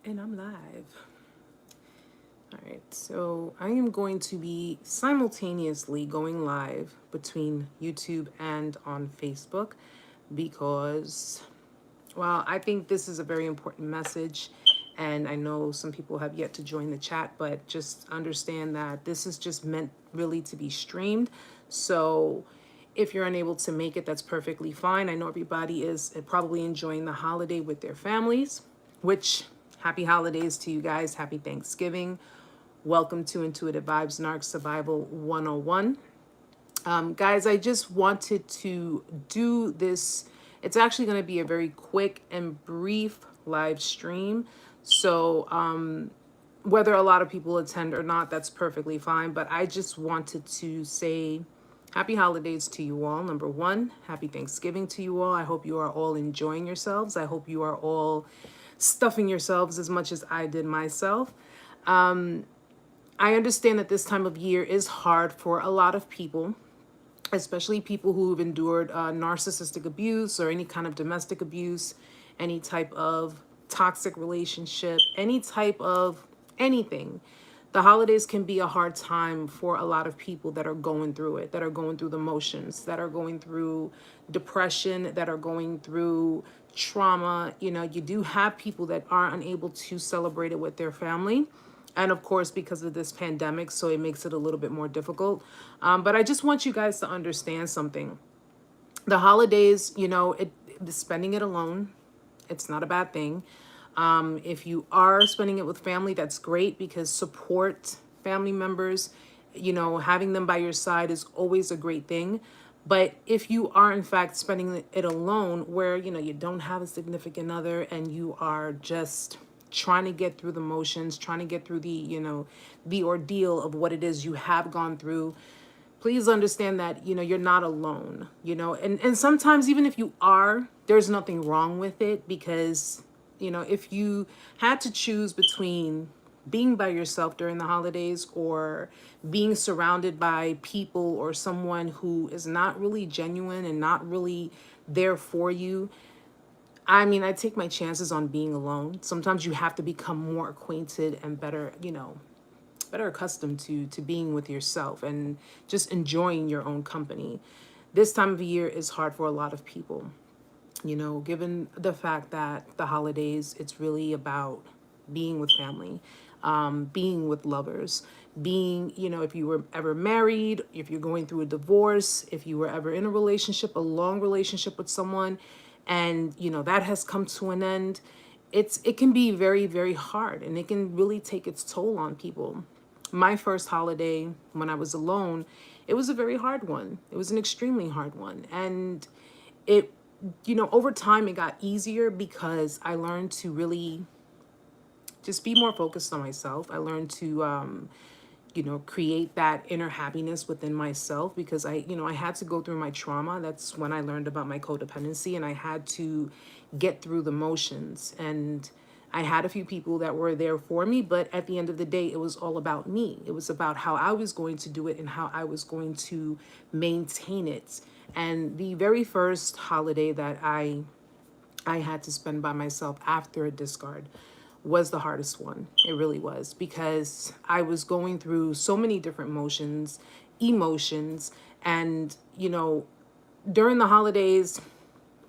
And I'm live. All right, so I am going to be simultaneously going live between YouTube and on Facebook because, well, I think this is a very important message. And I know some people have yet to join the chat, but just understand that this is just meant really to be streamed. So if you're unable to make it, that's perfectly fine. I know everybody is probably enjoying the holiday with their families, which happy holidays to you guys. Happy Thanksgiving. Welcome to Intuitive Vibes Narc Survival 101. Guys, I just wanted to do this. It's actually going to be a very quick and brief live stream. So whether a lot of people attend or not, that's perfectly fine. But I just wanted to say happy holidays to you all. Number one, happy Thanksgiving to you all. I hope you are all enjoying yourselves. I hope you are all stuffing yourselves as much as I did myself. I understand that this time of year is hard for a lot of people, especially people who've endured narcissistic abuse or any kind of domestic abuse, any type of toxic relationship, any type of anything. The holidays can be a hard time for a lot of people that are going through it, that are going through the motions, that are going through depression, that are going through trauma. You know, you do have people that are unable to celebrate it with their family. And of course, because of this pandemic, so it makes it a little bit more difficult. But I just want you guys to understand something. The holidays, you know, spending it alone, it's not a bad thing. If you are spending it with family, that's great because support family members, you know, having them by your side is always a great thing. But if you are in fact spending it alone where, you know, you don't have a significant other and you are just trying to get through the motions, trying to get through the, you know, the ordeal of what it is you have gone through, please understand that, you know, you're not alone, you know, and sometimes even if you are, there's nothing wrong with it because, you know, if you had to choose between being by yourself during the holidays or being surrounded by people or someone who is not really genuine and not really there for you, I mean, I take my chances on being alone. Sometimes you have to become more acquainted and better, you know, better accustomed to being with yourself and just enjoying your own company. This time of year is hard for a lot of people, you know, given the fact that the holidays, it's really about being with family, being with lovers, being, you know, if you were ever married, if you're going through a divorce, if you were ever in a relationship, a long relationship with someone, and, you know, that has come to an end, it can be very, very hard and it can really take its toll on people. My first holiday when I was alone, it was a very hard one. It was an extremely hard one. And it, you know, over time it got easier because I learned to really just be more focused on myself. I learned to, you know, create that inner happiness within myself because you know, I had to go through my trauma. That's when I learned about my codependency and I had to get through the motions. And I had a few people that were there for me, but at the end of the day, it was all about me. It was about how I was going to do it and how I was going to maintain it. And the very first holiday that I had to spend by myself after a discard was the hardest one. It really was because I was going through so many different emotions, and, you know, during the holidays,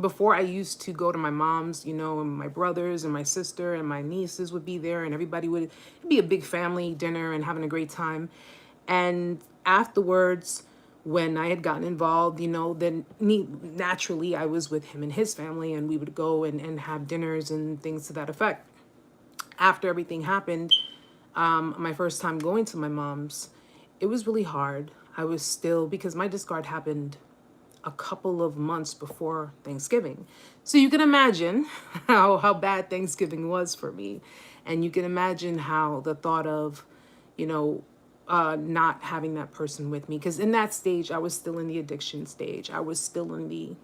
before I used to go to my mom's, you know, and my brothers and my sister and my nieces would be there and everybody would, it'd be a big family dinner and having a great time. And afterwards, when I had gotten involved, you know, then naturally I was with him and his family and we would go and have dinners and things to that effect. After everything happened, my first time going to my mom's, it was really hard. I was still, because my discard happened a couple of months before Thanksgiving. So you can imagine how bad Thanksgiving was for me. And you can imagine how the thought of, you know, not having that person with me. Because in that stage, I was still in the addiction stage. I was still in the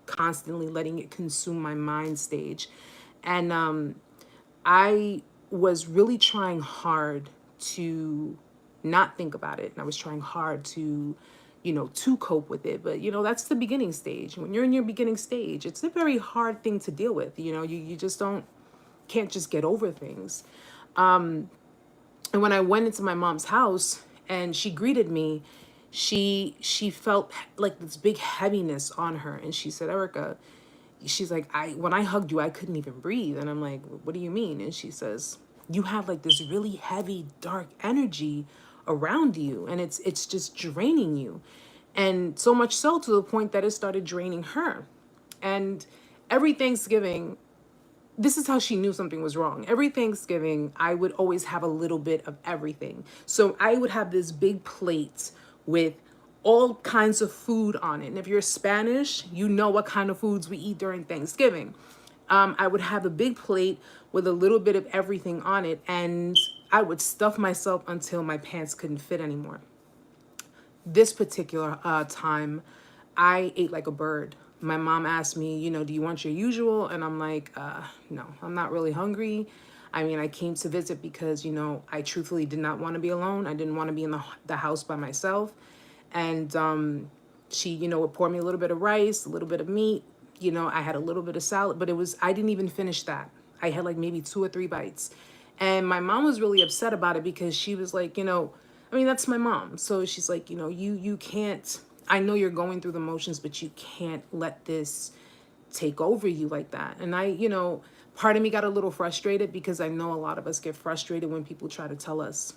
constantly letting it consume my mind stage. And I was really trying hard to not think about it. And I was trying hard to, you know, to cope with it. But, you know, that's the beginning stage. When you're in your beginning stage, it's a very hard thing to deal with. You know, you just don't, can't just get over things. And when I went into my mom's house and she greeted me, she felt like this big heaviness on her. And she said, Erica, she's like, when I hugged you, I couldn't even breathe. And I'm like, what do you mean? And she says, you have like this really heavy, dark energy around you, and it's just draining you. And so much so to the point that it started draining her. And every Thanksgiving, this is how she knew something was wrong. Every Thanksgiving, I would always have a little bit of everything. So I would have this big plate with all kinds of food on it. And if you're Spanish, you know what kind of foods we eat during Thanksgiving. I would have a big plate with a little bit of everything on it, and I would stuff myself until my pants couldn't fit anymore. This particular time, I ate like a bird. My mom asked me, do you want your usual? And I'm like, no, I'm not really hungry. I mean, I came to visit because, I truthfully did not want to be alone. I didn't want to be in the house by myself. And she, would pour me a little bit of rice, a little bit of meat. I had a little bit of salad, but I didn't even finish that. I had like maybe 2 or 3 bites. And my mom was really upset about it because she was like, that's my mom. So she's like, you can't, I know you're going through the motions, but you can't let this take over you like that. And I, part of me got a little frustrated because I know a lot of us get frustrated when people try to tell us,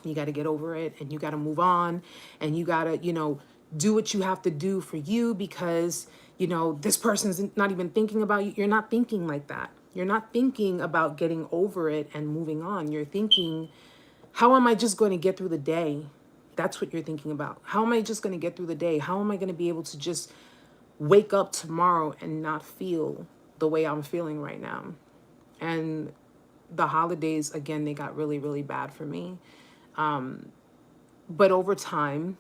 you got to get over it and you got to move on and you got to, do what you have to do for you because, this person's not even thinking about you. You're not thinking like that. You're not thinking about getting over it and moving on. You're thinking, how am I just going to get through the day? That's what you're thinking about. How am I just going to get through the day? How am I going to be able to just wake up tomorrow and not feel the way I'm feeling right now? And the holidays, again, they got really, really bad for me. But over time,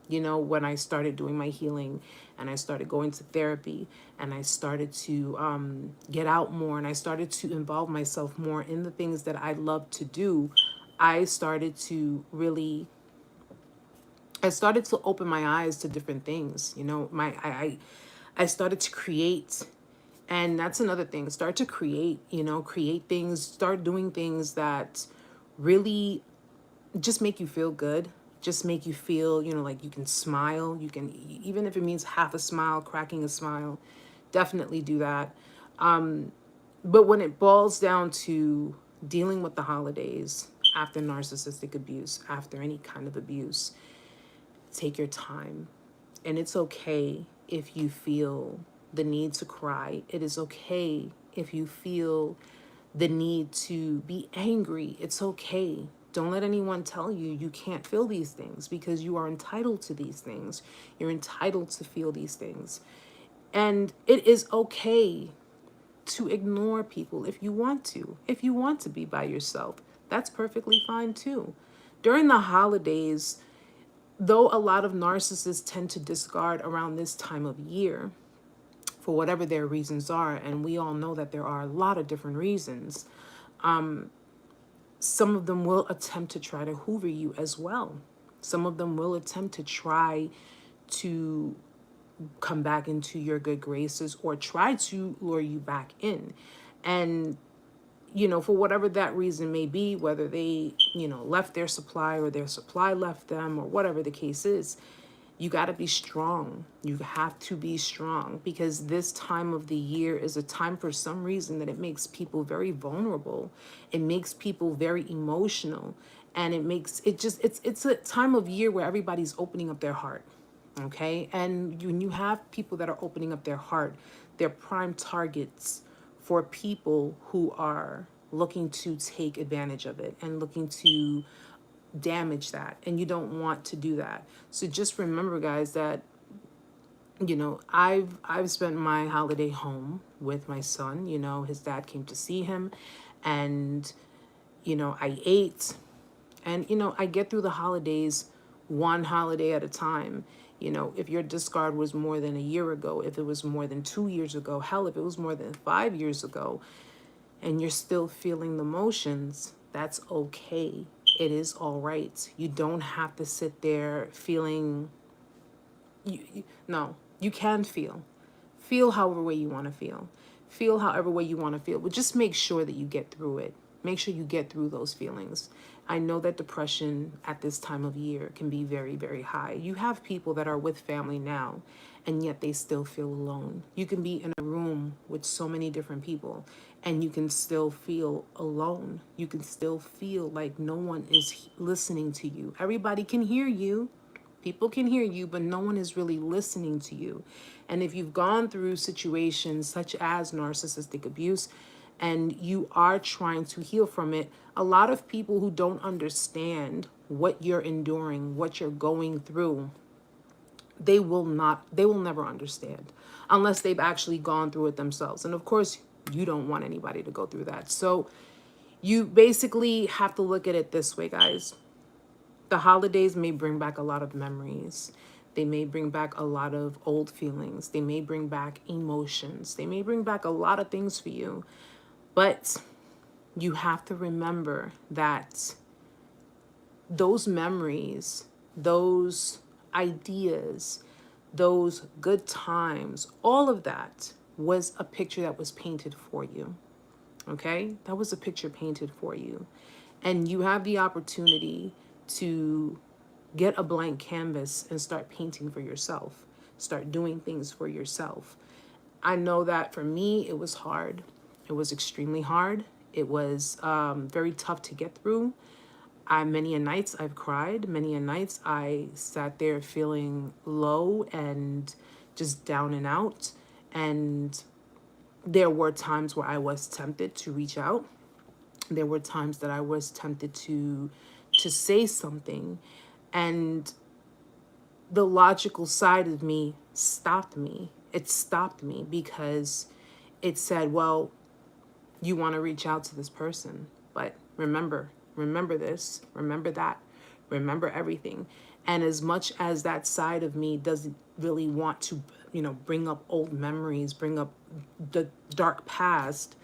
when I started doing my healing and I started going to therapy and I started to get out more and I started to involve myself more in the things that I love to do, I started to open my eyes to different things. I started to create. And that's another thing. Start to create, create things, start doing things that really just make you feel good. Just make you feel, like you can smile. You can, even if it means half a smile, cracking a smile, definitely do that. But when it boils down to dealing with the holidays after narcissistic abuse, after any kind of abuse, take your time. And it's okay if you feel the need to cry. It is okay if you feel the need to be angry. It's okay. Don't let anyone tell you you can't feel these things because you are entitled to these things. You're entitled to feel these things. And it is okay to ignore people if you want to. If you want to be by yourself, that's perfectly fine too. During the holidays, though a lot of narcissists tend to discard around this time of year for whatever their reasons are, and we all know that there are a lot of different reasons, some of them will attempt to try to hoover you as well. Some of them will attempt to try to come back into your good graces or try to lure you back in. And, for whatever that reason may be, whether they, left their supply or their supply left them or whatever the case is, you got to be strong. You have to be strong because this time of the year is a time for some reason that it makes people very vulnerable. It makes people very emotional. And it's a time of year where everybody's opening up their heart. Okay. And when you have people that are opening up their heart, they're prime targets for people who are looking to take advantage of it and looking to damage that, and you don't want to do that. So just remember, guys, that I've spent my holiday home with my son. His dad came to see him, and I ate, and I get through the holidays one holiday at a time. If your discard was more than a year ago, if it was more than 2 years ago, hell, if it was more than 5 years ago, and you're still feeling the motions, that's okay. It is all right. You don't have to sit there feeling, no, you can feel however way you want to feel. Feel however way you want to feel, but just make sure that you get through it. Make sure you get through those feelings. I know that depression at this time of year can be very, very high. You have people that are with family now, and yet they still feel alone. You can be in a room with so many different people, and you can still feel alone. You can still feel like no one is listening to you. Everybody can hear you. People can hear you, but no one is really listening to you. And if you've gone through situations such as narcissistic abuse and you are trying to heal from it, a lot of people who don't understand what you're enduring, what you're going through, they will never understand unless they've actually gone through it themselves. And of course, you don't want anybody to go through that. So you basically have to look at it this way, guys. The holidays may bring back a lot of memories. They may bring back a lot of old feelings. They may bring back emotions. They may bring back a lot of things for you. But you have to remember that those memories, those ideas, those good times, all of that was a picture that was painted for you. Okay? That was a picture painted for you. And you have the opportunity to get a blank canvas and start painting for yourself. Start doing things for yourself. I know that for me, it was hard. It was extremely hard. It was very tough to get through. Many a nights I've cried. Many a nights I sat there feeling low and just down and out. And there were times where I was tempted to reach out. There were times that I was tempted to say something, and the logical side of me stopped me. It stopped me because it said, well, you want to reach out to this person, but remember this, remember that, remember everything. And as much as that side of me doesn't really want to, bring up old memories, bring up the dark past,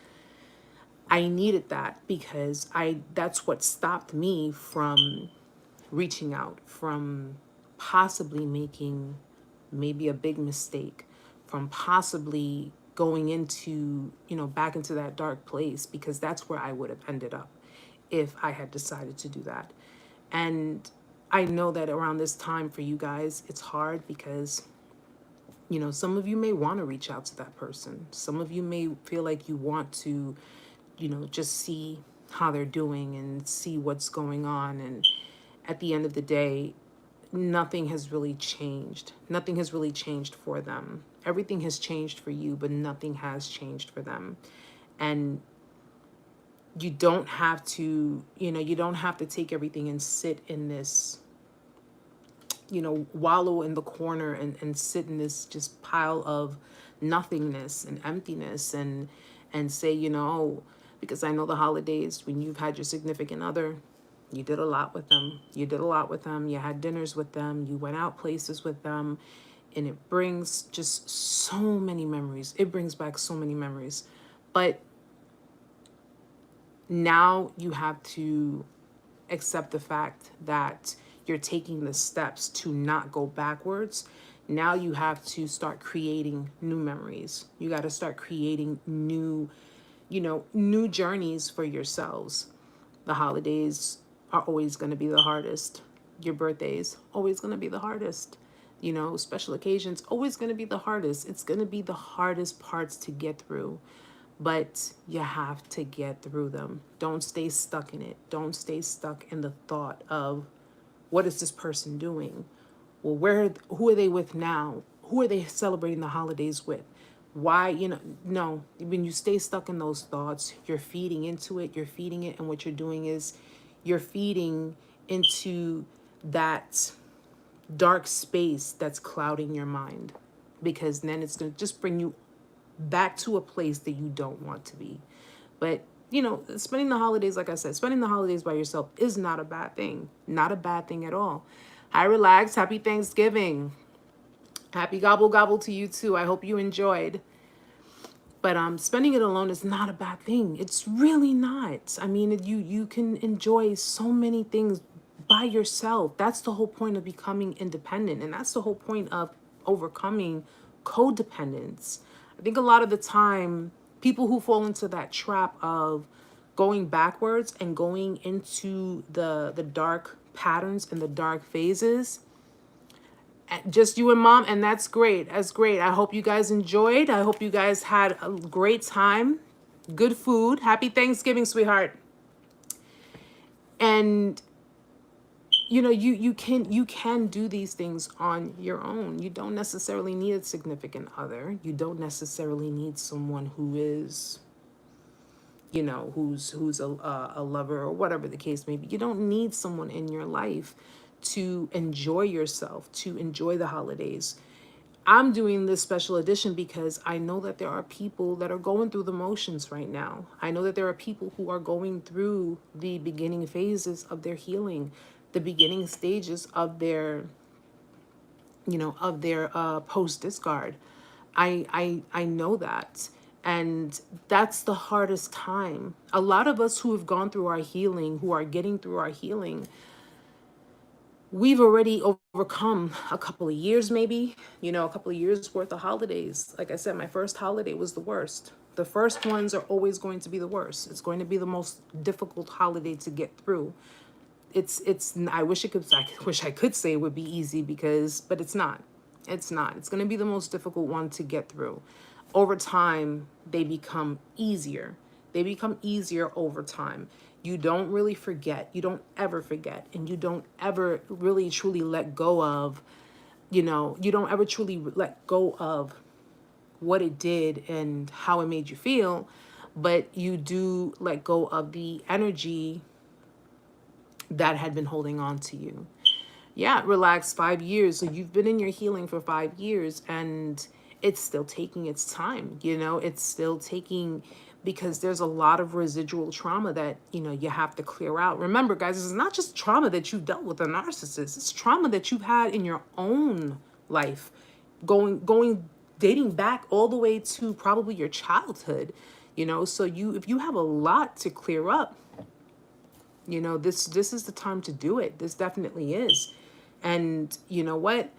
I needed that because that's what stopped me from reaching out, from possibly making maybe a big mistake, from possibly going into, back into that dark place, because that's where I would have ended up if I had decided to do that. And I know that around this time for you guys, it's hard because, some of you may want to reach out to that person. Some of you may feel like you want to, just see how they're doing and see what's going on. And at the end of the day, nothing has really changed. Nothing has really changed for them. Everything has changed for you, but nothing has changed for them. And you don't have to, you don't have to take everything and sit in this, wallow in the corner and sit in this just pile of nothingness and emptiness and say, because I know the holidays, when you've had your significant other, you did a lot with them. You did a lot with them. You had dinners with them. You went out places with them. And it brings just so many memories. It brings back so many memories. But now you have to accept the fact that you're taking the steps to not go backwards. Now you have to start creating new memories. You got to start creating new journeys for yourselves. The holidays are always going to be the hardest. Your birthdays, always going to be the hardest. Special occasions, always going to be the hardest. It's going to be the hardest parts to get through. But you have to get through them. Don't stay stuck in it. Don't stay stuck in the thought of, what is this person doing? Well, who are they with now? Who are they celebrating the holidays with? Why, no. When you stay stuck in those thoughts, you're feeding into it, and what you're doing is you're feeding into that dark space that's clouding your mind, because then it's going to just bring you back to a place that you don't want to be. But, spending the holidays, like I said, spending the holidays by yourself is not a bad thing. Not a bad thing at all. Hi, relax. Happy Thanksgiving. Happy gobble gobble to you too. I hope you enjoyed. But spending it alone is not a bad thing. It's really not. I mean, you can enjoy so many things by yourself. That's the whole point of becoming independent. And that's the whole point of overcoming codependence. I think a lot of the time People who fall into that trap of going backwards and going into the dark patterns and the dark phases. Just you and mom, and that's great. That's great. I hope you guys enjoyed. I hope you guys had a great time. Good food. Happy Thanksgiving, sweetheart. And you can do these things on your own. You don't necessarily need a significant other. You don't necessarily need someone who is, who's a lover or whatever the case may be. You don't need someone in your life to enjoy yourself, to enjoy the holidays. I'm doing this special edition because I know that there are people that are going through the motions right now. I know that there are people who are going through the beginning phases of their healing, the beginning stages of their, post discard. I know that. And that's the hardest time. A lot of us who have gone through our healing, who are getting through our healing, we've already overcome a couple of years, maybe, a couple of years worth of holidays. Like I said, my first holiday was the worst. The first ones are always going to be the worst. It's going to be the most difficult holiday to get through. I wish I could say it would be easy but it's not. It's not. It's going to be the most difficult one to get through. Over time, they become easier. They become easier over time. You don't really forget. You don't ever forget. And you don't ever really truly let go of, you don't ever truly let go of what it did and how it made you feel. But you do let go of the energy that had been holding on to you. Yeah, relax, 5 years. So you've been in your healing for 5 years and it's still taking its time. It's still taking, because there's a lot of residual trauma that, you have to clear out. Remember, guys, this is not just trauma that you've dealt with a narcissist. It's trauma that you've had in your own life, dating back all the way to probably your childhood, so if you have a lot to clear up, this is the time to do it. This definitely is. And you know what?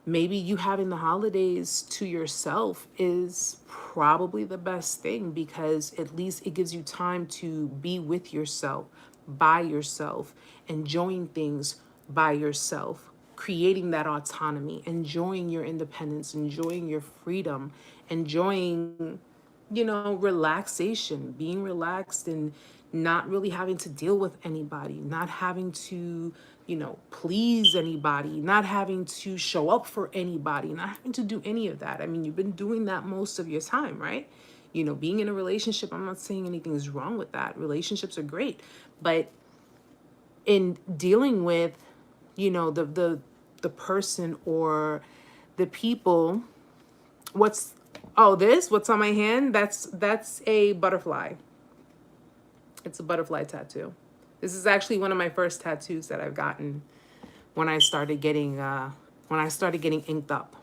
Maybe you having the holidays to yourself is probably the best thing, because at least it gives you time to be with yourself, by yourself, enjoying things by yourself, creating that autonomy, enjoying your independence, enjoying your freedom, enjoying, relaxation, being relaxed and not really having to deal with anybody, not having to, please anybody, not having to show up for anybody, not having to do any of that. I mean, you've been doing that most of your time, right? Being in a relationship, I'm not saying anything is wrong with that. Relationships are great. But in dealing with, the person or the people, what's on my hand? That's a butterfly. It's a butterfly tattoo. This is actually one of my first tattoos that I've gotten when I started getting inked up.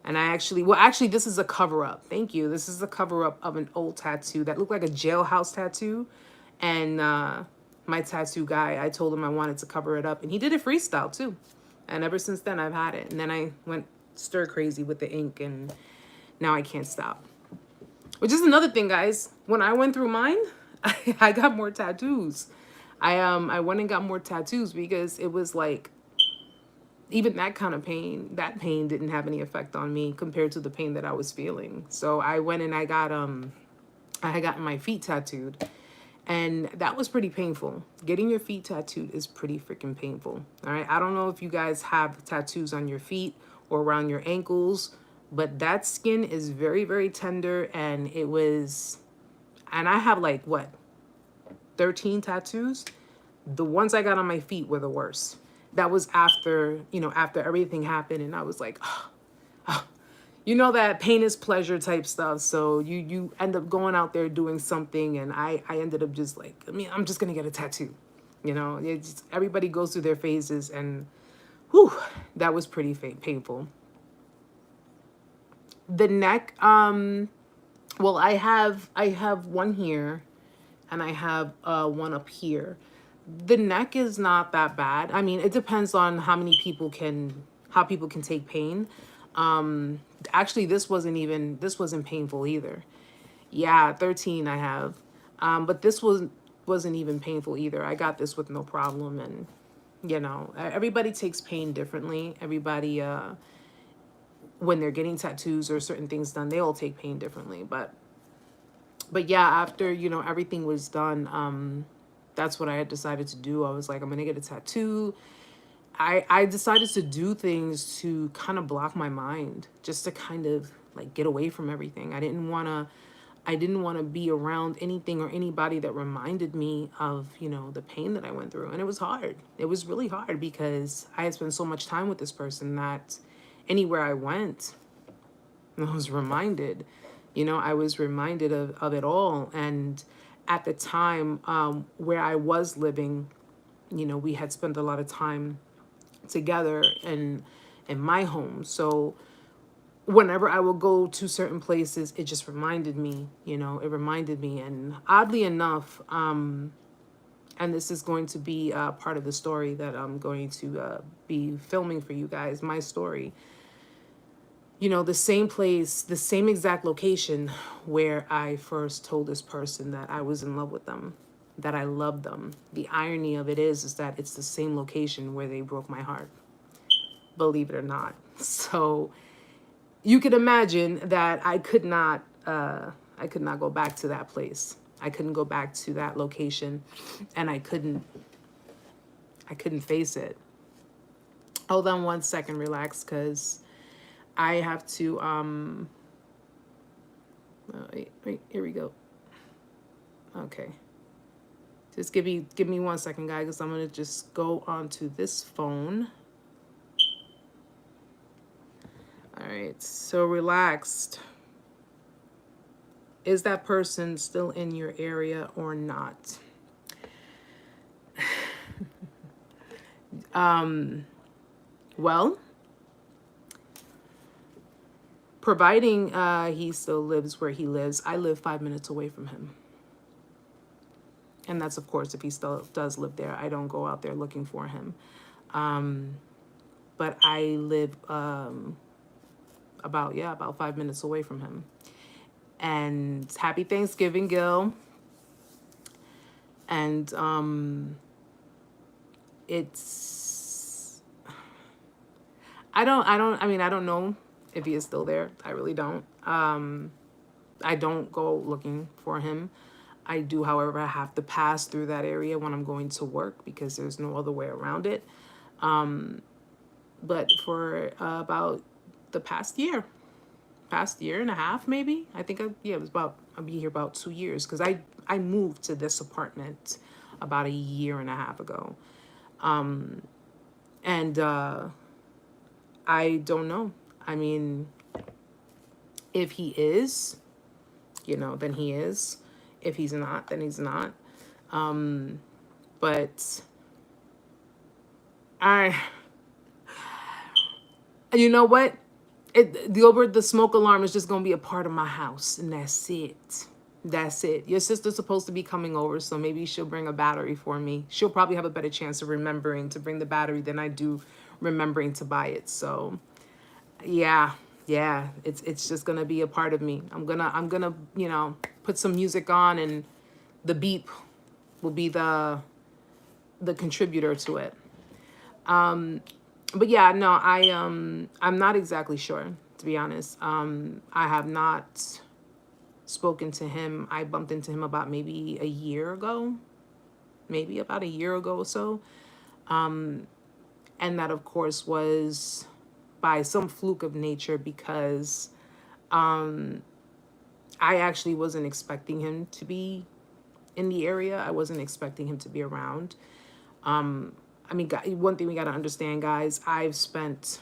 And actually, this is a cover up. Thank you. This is a cover up of an old tattoo that looked like a jailhouse tattoo. And my tattoo guy, I told him I wanted to cover it up, and he did it freestyle too. And ever since then, I've had it. And then I went stir crazy with the ink, and now I can't stop. Which is another thing, guys. When I went through mine, I got more tattoos. I went and got more tattoos because it was like, even that pain didn't have any effect on me compared to the pain that I was feeling. So I went and I had gotten my feet tattooed, and that was pretty painful. Getting your feet tattooed is pretty freaking painful. All right. I don't know if you guys have tattoos on your feet or around your ankles, but that skin is very, very tender. And I have like 13 tattoos. The ones I got on my feet were the worst. That was after everything happened, and I was like, that pain is pleasure type stuff. So you end up going out there doing something, and I ended up just like, I'm just gonna get a tattoo. Everybody goes through their phases, and that was pretty painful. The neck, well, I have one here, and I have one up here. The neck is not that bad. I mean, it depends on how people can take pain. Actually, this wasn't painful either. Yeah, 13 I have. But this wasn't even painful either. I got this with no problem. And everybody takes pain differently. Everybody, when they're getting tattoos or certain things done, they all take pain differently. But yeah, after everything was done, that's what I had decided to do. I was like, I'm gonna get a tattoo. I decided to do things to kind of block my mind, just to kind of like get away from everything. I didn't want to be around anything or anybody that reminded me of, the pain that I went through. And it was hard. It was really hard because I had spent so much time with this person that anywhere I went, I was reminded, I was reminded of it all. And at the time, where I was living, we had spent a lot of time together in my home. So whenever I would go to certain places, it just reminded me, it reminded me. And oddly enough, and this is going to be part of the story that I'm going to be filming for you guys, my story. The same place, the same exact location where I first told this person that I was in love with them, that I loved them. The irony of it is that it's the same location where they broke my heart, believe it or not. So you could imagine that I could not go back to that place. I couldn't go back to that location, and I couldn't face it. Hold on one second, relax, because I have to wait, here we go. Okay. Just give me 1 second, guys, because I'm gonna just go onto this phone. All right, so relaxed. Is that person still in your area or not? Well, providing he still lives where he lives, I live 5 minutes away from him. And that's, of course, if he still does live there. I don't go out there looking for him. But I live about 5 minutes away from him. And happy Thanksgiving, Gil. And it's I don't know if he is still there. I really don't. I don't go looking for him. I do, however, have to pass through that area when I'm going to work because there's no other way around it. But for about the past year and a half, maybe, I think I'll be here about 2 years because I moved to this apartment about a year and a half ago. And I don't know. I mean, if he is, then he is. If he's not, then he's not. But you know what? The smoke alarm is just going to be a part of my house, and that's it. That's it. Your sister's supposed to be coming over, so maybe she'll bring a battery for me. She'll probably have a better chance of remembering to bring the battery than I do remembering to buy it. So, yeah, it's just gonna be a part of me. I'm gonna put some music on, and the beep will be the contributor to it. But yeah, no, I'm not exactly sure, to be honest. I have not spoken to him. I bumped into him about maybe a year ago or so. And that, of course, was by some fluke of nature because I actually wasn't expecting him to be in the area. I wasn't expecting him to be around. One thing we got to understand, guys, I've spent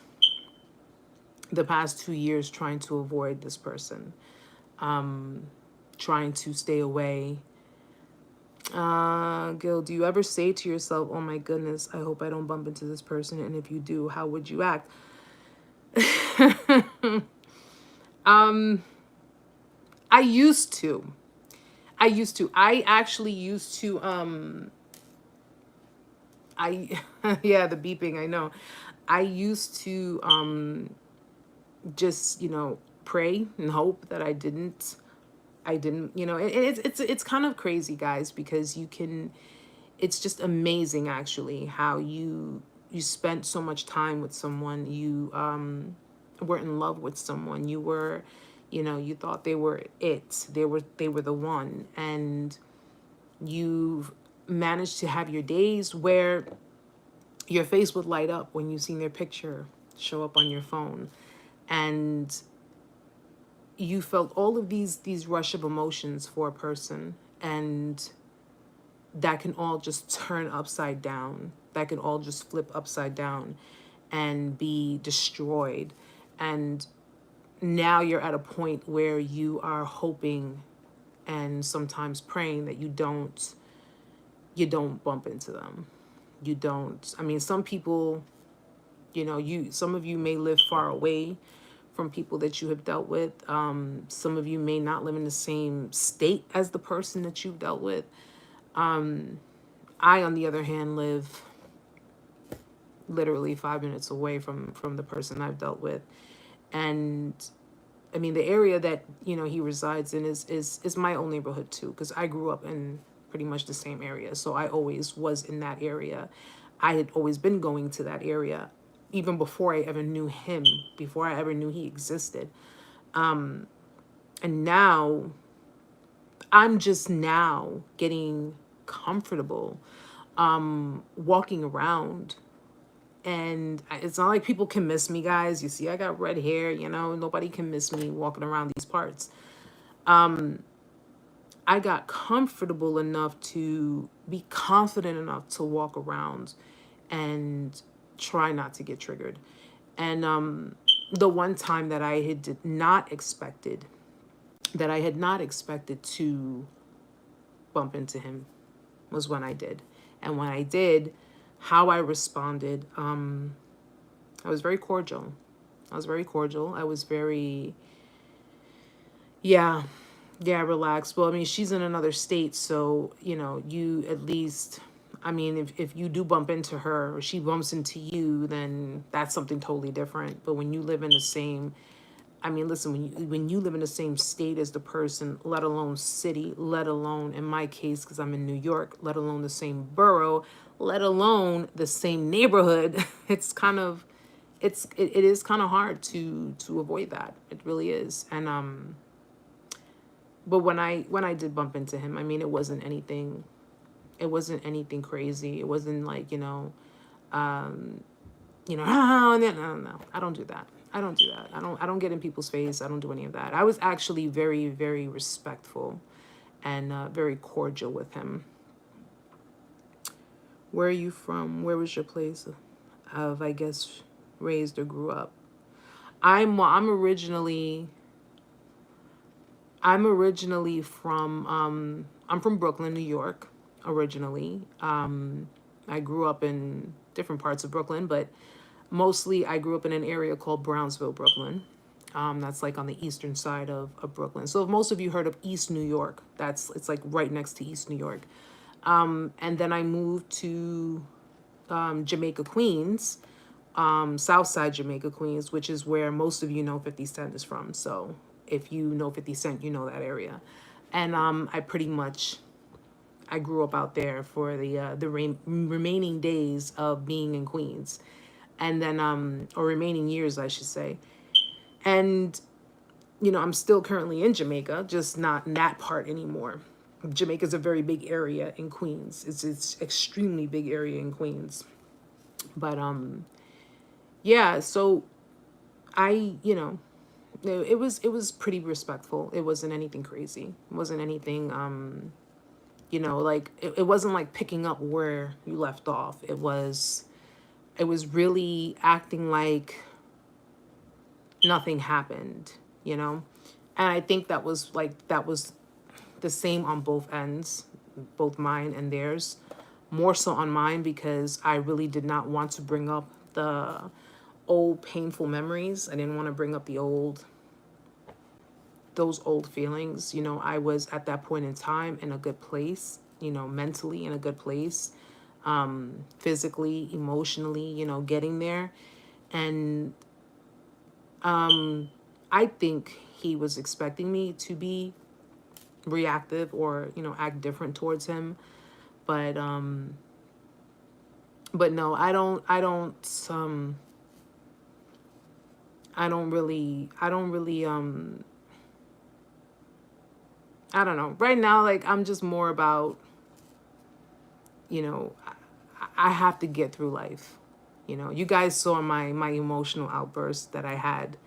the past 2 years trying to avoid this person, trying to stay away. Gil, do you ever say to yourself, oh my goodness, I hope I don't bump into this person? And if you do, how would you act? I used to. I actually used to, yeah, the beeping, I know. I used to, just, pray and hope that I didn't I didn't, you know, it's kind of crazy, guys, because you can, it's just amazing actually how you spent so much time with someone, you were in love with someone, you were, you know, you thought they were it, they were the one, and you've managed to have your days where your face would light up when you seen their picture show up on your phone, and you felt all of these rush of emotions for a person, and that can all just turn upside down, that can all just flip upside down and be destroyed. And now you're at a point where you are hoping and sometimes praying that you don't bump into them. You don't, I mean, some people, you know, some of you may live far away from people that you have dealt with. Some of you may not live in the same state as the person that you've dealt with. I, on the other hand, live literally 5 minutes away from the person I've dealt with. And I mean, the area that, you know, he resides in is my own neighborhood too, because I grew up in pretty much the same area. So I always was in that area. I had always been going to that area even before I ever knew him, before I ever knew he existed. And now I'm just now getting comfortable walking around. And it's not like people can miss me, guys. You see, I got red hair, you know, nobody can miss me walking around these parts. I got comfortable enough to be confident enough to walk around and try not to get triggered. And the one time that I had not expected, that I had not expected to bump into him, was when I did. And when I did, how I responded, I was very cordial. I was very, yeah, relaxed. Well, I mean, she's in another state, so, you know, you at least, I mean, if you do bump into her or she bumps into you, then that's something totally different. But when you live in the same, I mean, listen, when you live in the same state as the person, let alone city, let alone, in my case, because I'm in New York, let alone the same borough, let alone the same neighborhood, it's kind of, it is kind of hard to avoid that. It really is. And but when I did bump into him, I mean, it wasn't anything crazy. It wasn't like, no, no, I don't do that. I don't get in people's face. I don't do any of that. I was actually very, very respectful and very cordial with him. Where are you from? Where was your place of, I guess, raised or grew up? I'm originally from I'm from Brooklyn, New York, originally. I grew up in different parts of Brooklyn, but mostly I grew up in an area called Brownsville, Brooklyn. That's like on the eastern side of Brooklyn. So if most of you heard of East New York, it's like right next to East New York. And then I moved to Jamaica, Queens, Southside Jamaica, Queens, which is where most of you know 50 Cent is from. So if you know 50 Cent, you know that area. And I grew up out there for the remaining days of being in Queens. And then, or remaining years, I should say. And, I'm still currently in Jamaica, just not in that part anymore. Jamaica is a very big area in Queens. It's extremely big area in Queens. But, yeah, so I, it was pretty respectful. It wasn't anything crazy. It wasn't anything, like, it wasn't like picking up where you left off. It was really acting like nothing happened, And I think that was the same on both ends, both mine and theirs. More so on mine because I really did not want to bring up the old painful memories. I didn't want to bring up those old feelings. I was at that point in time in a good place, mentally in a good place. Physically, emotionally, getting there. And I think he was expecting me to be reactive or, act different towards him. But no, I don't really I don't know. Right now, like, I'm just more about, I have to get through life. You guys saw my emotional outburst that I had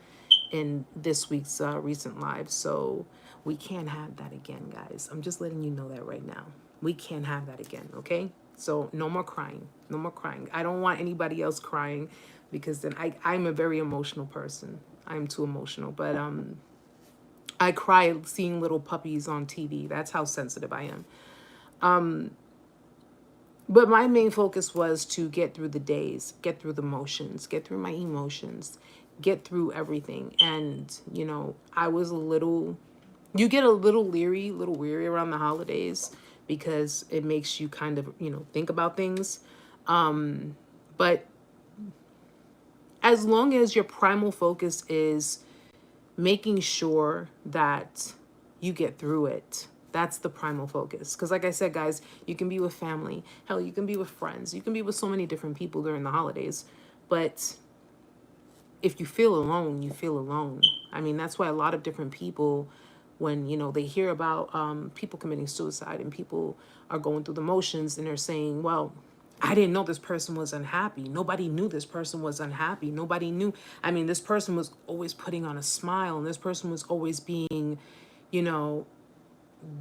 in this week's recent live. So we can't have that again, guys. I'm just letting you know that right now. We can't have that again, okay? So no more crying. No more crying. I don't want anybody else crying, because then I'm a very emotional person. I'm too emotional. But I cry seeing little puppies on TV. That's how sensitive I am. But my main focus was to get through the days, get through the motions, get through my emotions, get through everything. And, I was you get a little weary around the holidays, because it makes you kind of, think about things. But as long as your primal focus is making sure that you get through it, that's the primal focus. Because like I said, guys, you can be with family. Hell, you can be with friends. You can be with so many different people during the holidays. But if you feel alone, you feel alone. I mean, that's why a lot of different people, when, they hear about people committing suicide and people are going through the motions, and they're saying, well, I didn't know this person was unhappy. Nobody knew this person was unhappy. Nobody knew. I mean, this person was always putting on a smile, and this person was always being,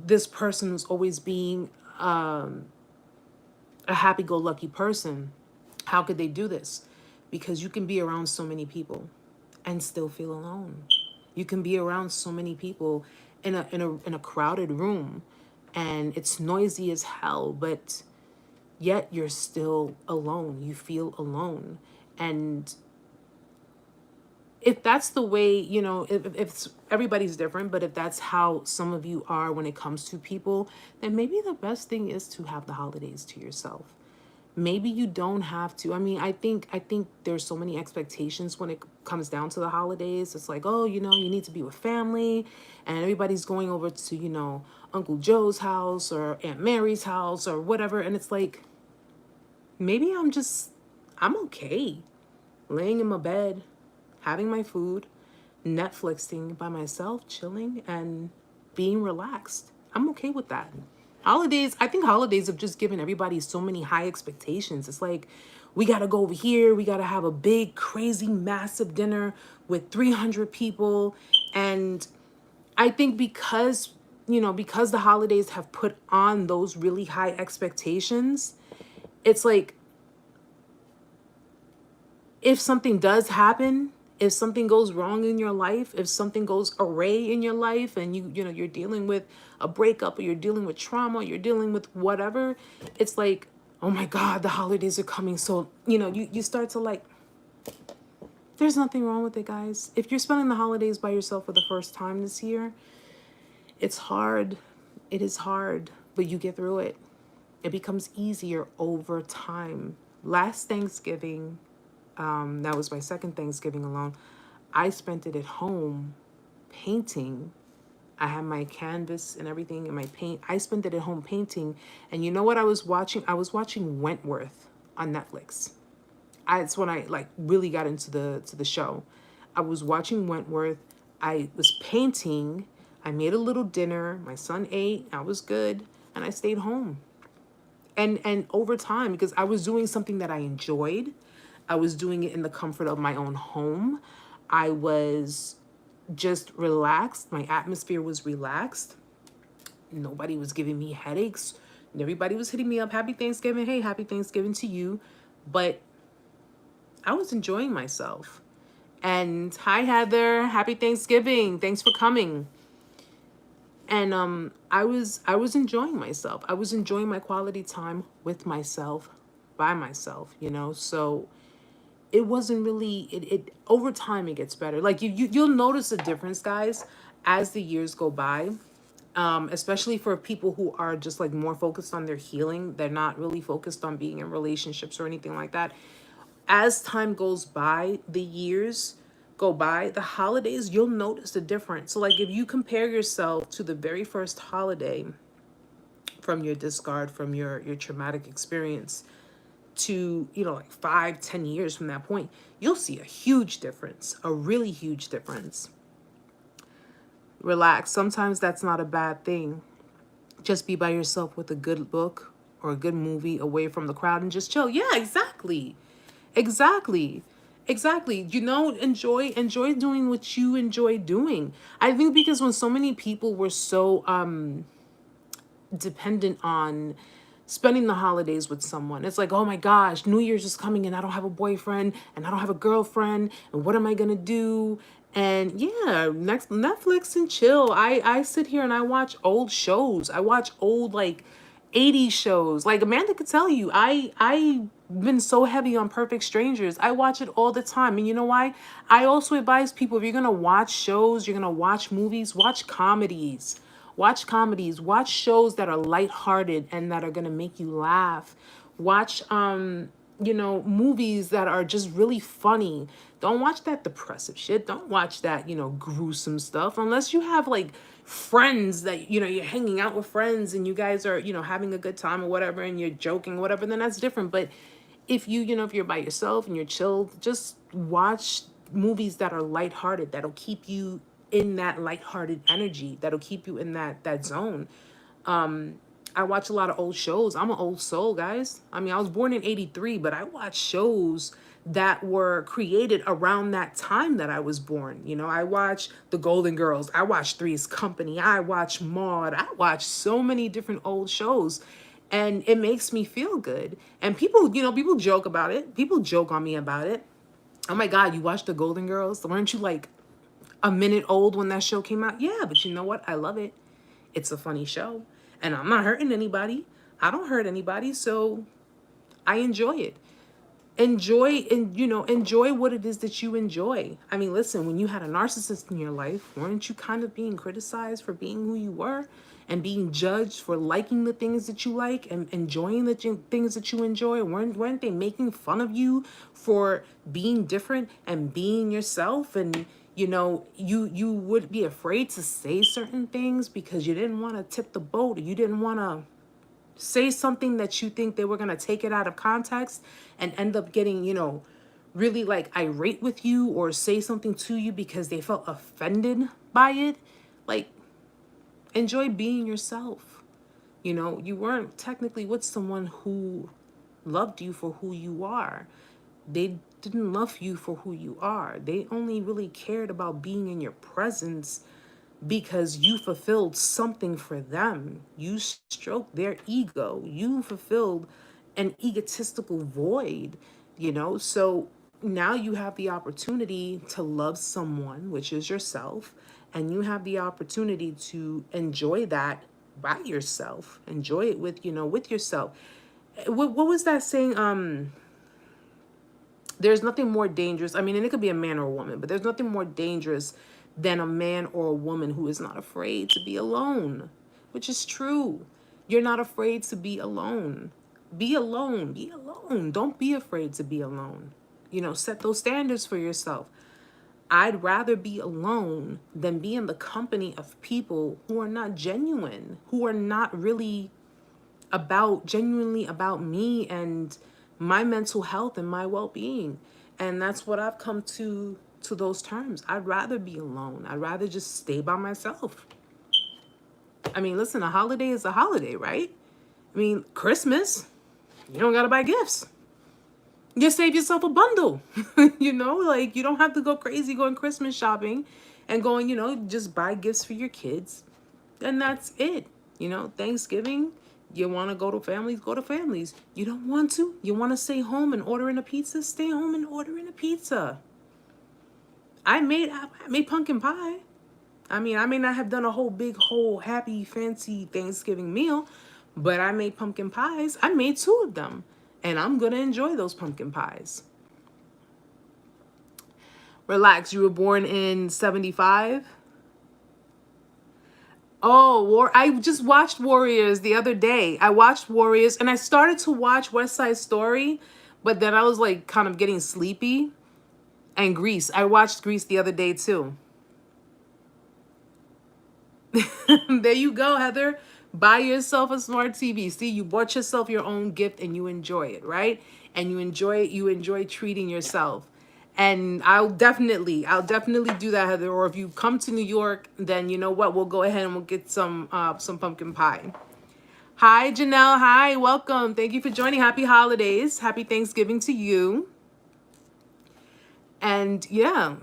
this person was always being a happy-go-lucky person. How could they do this? Because you can be around so many people and still feel alone. You can be around so many people in a crowded room, and it's noisy as hell, but yet you're still alone. You feel alone. And if that's the way, if everybody's different, but if that's how some of you are when it comes to people, then maybe the best thing is to have the holidays to yourself. Maybe you don't have to. I mean, I think there's so many expectations when it comes down to the holidays. It's like, oh, you need to be with family, and everybody's going over to, Uncle Joe's house or Aunt Mary's house or whatever. And it's like, maybe I'm okay laying in my bed, having my food, Netflixing by myself, chilling and being relaxed. I'm okay with that. I think holidays have just given everybody so many high expectations. It's like, we got to go over here. We got to have a big, crazy, massive dinner with 300 people. And I think because the holidays have put on those really high expectations, it's like, if something does happen, if something goes wrong in your life, if something goes awry in your life, and you're dealing with a breakup, or you're dealing with trauma, or you're dealing with whatever, it's like, oh my God, the holidays are coming. So, you start to like, there's nothing wrong with it, guys. If you're spending the holidays by yourself for the first time this year, it's hard. It is hard, but you get through it. It becomes easier over time. Last Thanksgiving, that was my second Thanksgiving alone, I spent it at home painting. I had my canvas and everything and my paint. I spent it at home painting. And you know what I was watching? I was watching Wentworth on Netflix. It's when I like really got into the show. I was watching Wentworth. I was painting. I made a little dinner. My son ate. I was good. And I stayed home. And over time, because I was doing something that I enjoyed, I was doing it in the comfort of my own home. I was just relaxed. My atmosphere was relaxed. Nobody was giving me headaches. Everybody was hitting me up, happy Thanksgiving. Hey, happy Thanksgiving to you. But I was enjoying myself. And hi, Heather. Happy Thanksgiving. Thanks for coming. And I was enjoying myself. I was enjoying my quality time with myself, by myself, So it wasn't really, it over time it gets better. Like you'll notice a difference, guys, as the years go by. Especially for people who are just like more focused on their healing. They're not really focused on being in relationships or anything like that. As time goes by, the years go by, the holidays, you'll notice the difference. So like if you compare yourself to the very first holiday from your discard, from your traumatic experience, to, you know, like 5-10 years from that point, you'll see a huge difference, a really huge difference. Relax. Sometimes that's not a bad thing. Just be by yourself with a good book or a good movie, away from the crowd, and just chill. Yeah, exactly. Exactly. Exactly. You know, enjoy doing what you enjoy doing. I think because when so many people were so dependent on spending the holidays with someone, it's like, oh my gosh, New Year's is coming and I don't have a boyfriend and I don't have a girlfriend, and what am I gonna do? And yeah, next, Netflix and chill. I sit here and I watch old shows. I watch old like 80s shows. Like Amanda could tell you, I've been so heavy on Perfect Strangers. I watch it all the time. And you know why? I also advise people, if you're gonna watch shows, you're gonna watch movies, watch comedies. Watch comedies. Watch shows that are lighthearted and that are gonna make you laugh. Watch you know, movies that are just really funny. Don't watch that depressive shit. Don't watch that, you know, gruesome stuff, unless you have like friends that, you know, you're hanging out with friends and you guys are, you know, having a good time or whatever, and you're joking or whatever, then that's different. But if you, you know, if you're by yourself and you're chilled, just watch movies that are lighthearted, that'll keep you in that lighthearted energy, that'll keep you in that zone. I watch a lot of old shows. I'm an old soul, guys. I mean, I was born in 83, but I watch shows that were created around that time that I was born. You know, I watch The Golden Girls. I watch Three's Company. I watch Maude. I watch so many different old shows. And it makes me feel good. And people, you know, people joke about it. People joke on me about it. Oh my God, you watched The Golden Girls? Weren't you like a minute old when that show came out? Yeah, but you know what? I love it. It's a funny show. And I'm not hurting anybody. I don't hurt anybody, so I enjoy it. Enjoy, and you know, enjoy what it is that you enjoy. I mean, listen, when you had a narcissist in your life, weren't you kind of being criticized for being who you were, and being judged for liking the things that you like and enjoying the things that you enjoy? Weren't they making fun of you for being different and being yourself? And you know, you would be afraid to say certain things because you didn't want to tip the boat, or you didn't want to say something that you think they were going to take it out of context and end up getting, you know, really like irate with you, or say something to you because they felt offended by it. Like, enjoy being yourself. You know, you weren't technically with someone who loved you for who you are. They didn't love you for who you are. They only really cared about being in your presence because you fulfilled something for them. You stroked their ego. You fulfilled an egotistical void, you know? So now you have the opportunity to love someone, which is yourself, and you have the opportunity to enjoy that by yourself. Enjoy it with, you know, with yourself. What was that saying? There's nothing more dangerous. I mean, and it could be a man or a woman, but there's nothing more dangerous than a man or a woman who is not afraid to be alone, which is true. You're not afraid to be alone. Be alone. Be alone. Don't be afraid to be alone. You know, set those standards for yourself. I'd rather be alone than be in the company of people who are not genuine, who are not really genuinely about me and my mental health and my well-being. And that's what I've come to those terms. I'd rather be alone. I'd rather just stay by myself. I mean, listen, a holiday is a holiday, right? I mean, Christmas, you don't gotta buy gifts. Just save yourself a bundle. You know, like, you don't have to go crazy going Christmas shopping and going, you know, just buy gifts for your kids. And that's it. You know, Thanksgiving, you want to go to families, go to families. You don't want to? You want to stay home and order in a pizza? Stay home and order in a pizza. I made pumpkin pie. I mean, I may not have done a whole happy, fancy Thanksgiving meal, but I made pumpkin pies. I made 2 of them, and I'm going to enjoy those pumpkin pies. Relax. You were born in 75? Oh, I just watched Warriors the other day. I watched Warriors, and I started to watch West Side Story, but then I was like kind of getting sleepy. And Grease. I watched Grease the other day too. There you go, Heather. Buy yourself a smart TV. See, you bought yourself your own gift and you enjoy it, right? And you enjoy treating yourself. And I'll definitely do that, Heather. Or if you come to New York, then you know what? We'll go ahead and we'll get some pumpkin pie. Hi, Janelle. Hi, welcome. Thank you for joining. Happy holidays. Happy Thanksgiving to you. And yeah.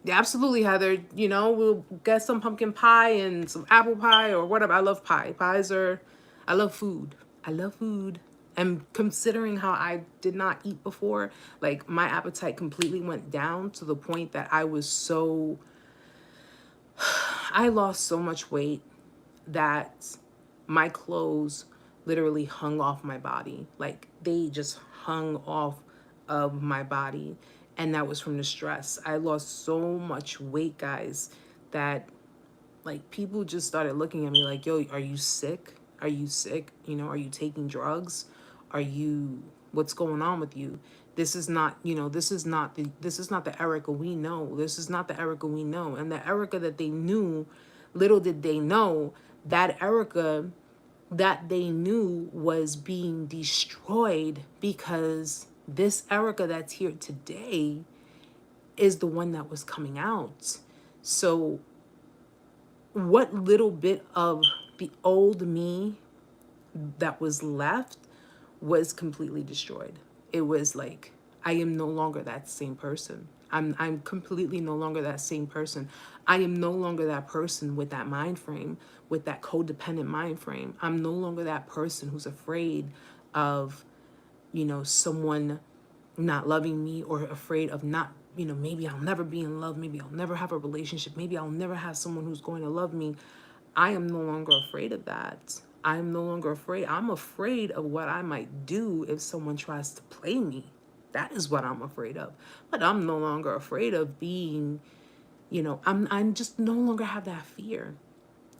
Yeah, absolutely, Heather. You know, we'll get some pumpkin pie and some apple pie or whatever. I love pie. I love food. I love food. And considering how I did not eat before, like my appetite completely went down to the point that I lost so much weight that my clothes literally hung off my body. Like they just hung off of my body. And that was from the stress. I lost so much weight, guys, that like people just started looking at me like, yo, are you sick? Are you sick? You know, are you taking drugs? What's going on with you? This is not, this is not the Erica we know. This is not the Erica we know. And the Erica that they knew, little did they know, that Erica that they knew was being destroyed because this Erica that's here today is the one that was coming out. So what little bit of the old me that was left was completely destroyed. It was like, I am no longer that same person. I'm completely no longer that same person. I am no longer that person with that mind frame, with that codependent mind frame. I'm no longer that person who's afraid of, someone not loving me, or afraid of not, maybe I'll never be in love. Maybe I'll never have a relationship. Maybe I'll never have someone who's going to love me. I am no longer afraid of that. I'm no longer afraid. I'm afraid of what I might do if someone tries to play me. That is what I'm afraid of. But I'm no longer afraid of being, I'm just no longer have that fear.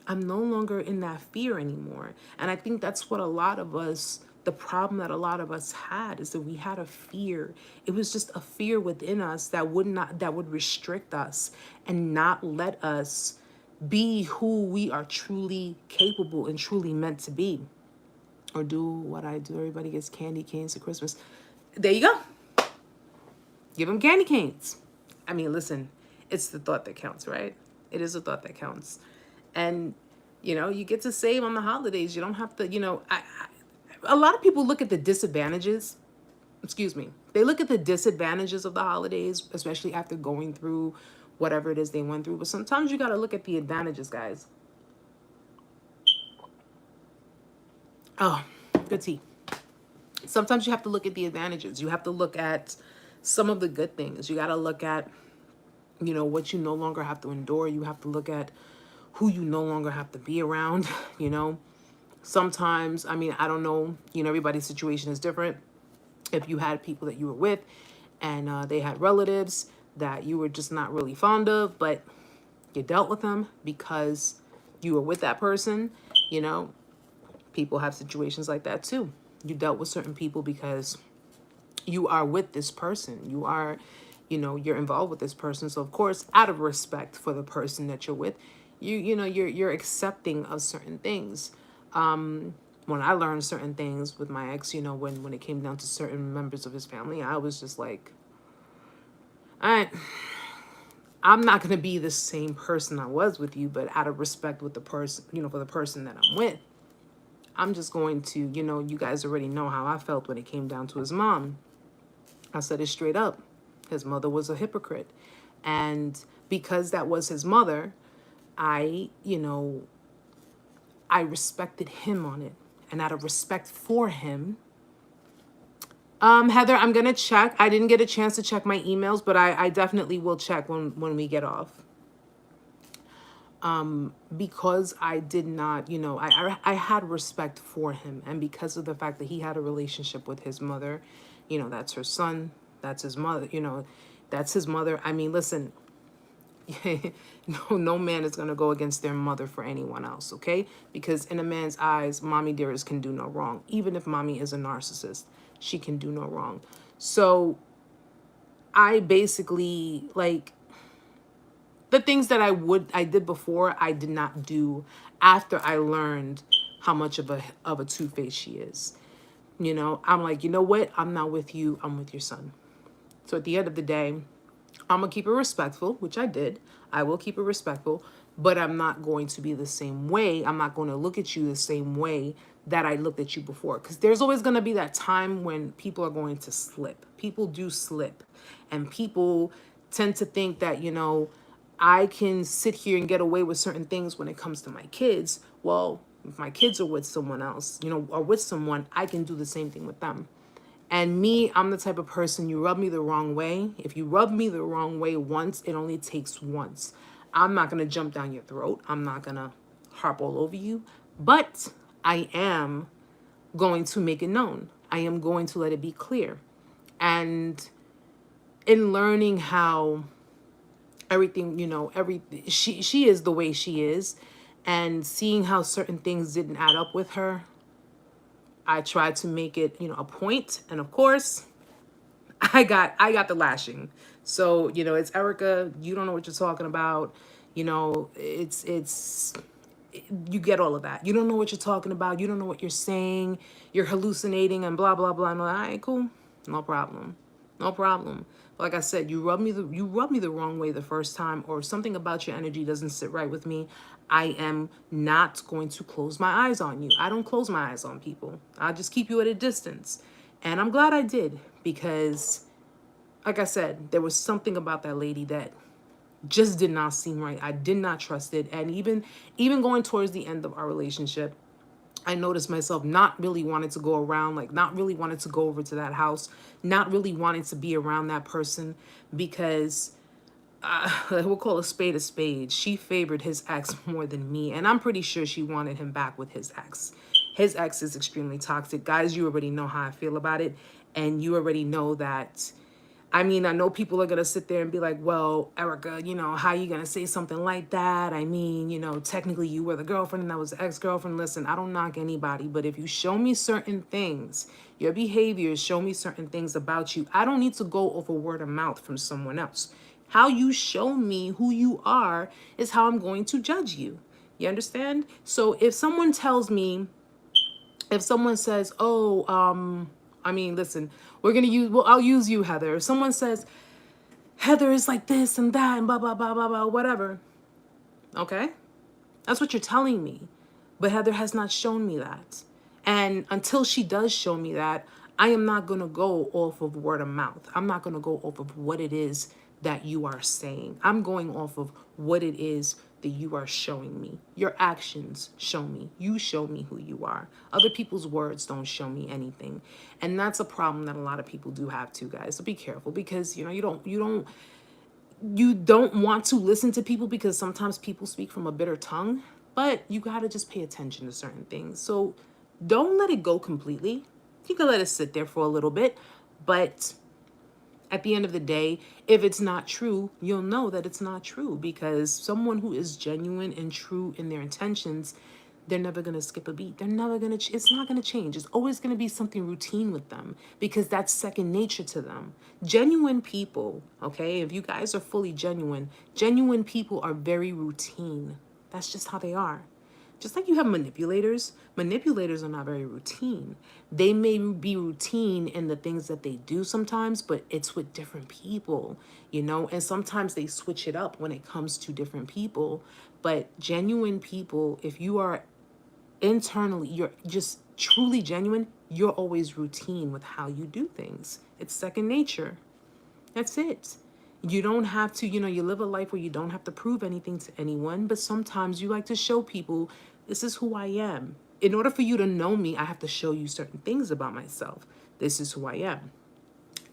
I'm no longer in that fear anymore. And I think that's what the problem that a lot of us had, is that we had a fear. It was just a fear within us that would restrict us and not let us be who we are truly capable and truly meant to be. Or do what I do. Everybody gets candy canes at Christmas. There you go. Give them candy canes. I mean, listen, it's the thought that counts, right? It is the thought that counts. And, you get to save on the holidays. You don't have to, a lot of people look at the disadvantages. Excuse me. They look at the disadvantages of the holidays, especially after going through whatever it is they went through. But sometimes you got to look at the advantages, guys. Oh, good tea. Sometimes you have to look at the advantages. You have to look at some of the good things. You got to look at, what you no longer have to endure. You have to look at who you no longer have to be around, Sometimes, I mean, I don't know, everybody's situation is different. If you had people that you were with and they had relatives that you were just not really fond of, but you dealt with them because you were with that person, people have situations like that too. You dealt with certain people because you are with this person. You are, you're involved with this person. So of course, out of respect for the person that you're with, you're accepting of certain things. When I learned certain things with my ex, when it came down to certain members of his family, I was just like, I'm not going to be the same person I was with you, but out of respect with the person, for the person that I'm with, I'm just going to, you guys already know how I felt when it came down to his mom. I said it straight up. His mother was a hypocrite. And because that was his mother, I respected him on it. And out of respect for him, Heather, I'm going to check. I didn't get a chance to check my emails, but I definitely will check when we get off. Because I did not, I had respect for him. And because of the fact that he had a relationship with his mother, that's her son, that's his mother, that's his mother. I mean, listen, no man is going to go against their mother for anyone else, okay? Because in a man's eyes, mommy dearest can do no wrong. Even if mommy is a narcissist, she can do no wrong. So I basically, like, the things that I did before, I did not do after I learned how much of a two-face she is. You know, I'm like, you know what? I'm not with you. I'm with your son. So at the end of the day, I'm going to keep it respectful, which I did. I will keep it respectful, but I'm not going to be the same way. I'm not going to look at you the same way that I looked at you before. Because there's always going to be that time when people are going to slip. People do slip. And people tend to think that, you know, I can sit here and get away with certain things when it comes to my kids. Well, if my kids are with someone else, you know, or with someone, I can do the same thing with them. And me, I'm the type of person, you rub me the wrong way. If you rub me the wrong way once, it only takes once. I'm not going to jump down your throat. I'm not going to harp all over you. But I am going to make it known. I am going to let it be clear. And in learning how everything, you know, she is the way she is, and seeing how certain things didn't add up with her, I tried to make it, you know, a point. And of course, I got the lashing. So, you know, it's Erica, you don't know what you're talking about. You know, it's you get all of that. You don't know what you're talking about. You don't know what you're saying. You're hallucinating and blah blah blah. I'm like, all right, cool. No problem. No problem. Like I said, you rub me the wrong way the first time, or something about your energy doesn't sit right with me. I am not going to close my eyes on you. I don't close my eyes on people. I'll just keep you at a distance. And I'm glad I did, because like I said, there was something about that lady that just did not seem right. I did not trust it. And even going towards the end of our relationship, I noticed myself not really wanting to go around, like not really wanting to go over to that house, not really wanting to be around that person, because we'll call a spade a spade. She favored his ex more than me. And I'm pretty sure she wanted him back with his ex. His ex is extremely toxic. Guys, you already know how I feel about it. And you already know that. I mean, I know people are going to sit there and be like, well, Erica, you know, how you going to say something like that? I mean, you know, technically you were the girlfriend and I was the ex-girlfriend. Listen, I don't knock anybody, but if you show me certain things, your behaviors show me certain things about you, I don't need to go over word of mouth from someone else. How you show me who you are is how I'm going to judge you. You understand? So if someone tells me, if someone says, oh, I mean, listen, I'll use you, Heather. If someone says, Heather is like this and that and blah, blah, blah, blah, blah, whatever. Okay? That's what you're telling me. But Heather has not shown me that. And until she does show me that, I am not going to go off of word of mouth. I'm not going to go off of what it is that you are saying. I'm going off of what it is that you are showing me. Your actions show me. You show me who you are. Other people's words don't show me anything. And that's a problem that a lot of people do have too, guys. So be careful, because you know, you don't want to listen to people, because sometimes people speak from a bitter tongue, but you got to just pay attention to certain things. So don't let it go completely. You can let it sit there for a little bit, but at the end of the day, if it's not true, you'll know that it's not true, because someone who is genuine and true in their intentions, they're never going to skip a beat. They're never going to, it's not going to change. It's always going to be something routine with them, because that's second nature to them. Genuine people, okay, if you guys are fully genuine people are very routine. That's just how they are. Just like you have manipulators, manipulators are not very routine. They may be routine in the things that they do sometimes, but it's with different people, you know, and sometimes they switch it up when it comes to different people. But genuine people, if you are internally, you're just truly genuine, you're always routine with how you do things. It's second nature. That's it. You don't have to, you know, you live a life where you don't have to prove anything to anyone, but sometimes you like to show people, this is who I am. In order for you to know me, I have to show you certain things about myself. This is who I am.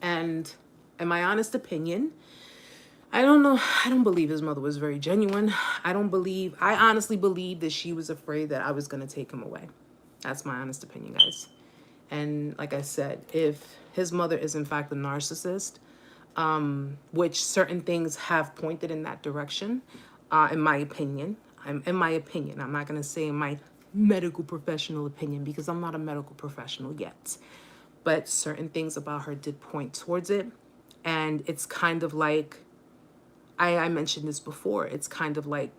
And in my honest opinion, I don't know. I don't believe his mother was very genuine. I honestly believe that she was afraid that I was going to take him away. That's my honest opinion, guys. And like I said, if his mother is in fact a narcissist, which certain things have pointed in that direction, in my opinion. I'm not going to say in my medical professional opinion, because I'm not a medical professional yet. But certain things about her did point towards it. And it's kind of like, I mentioned this before, it's kind of like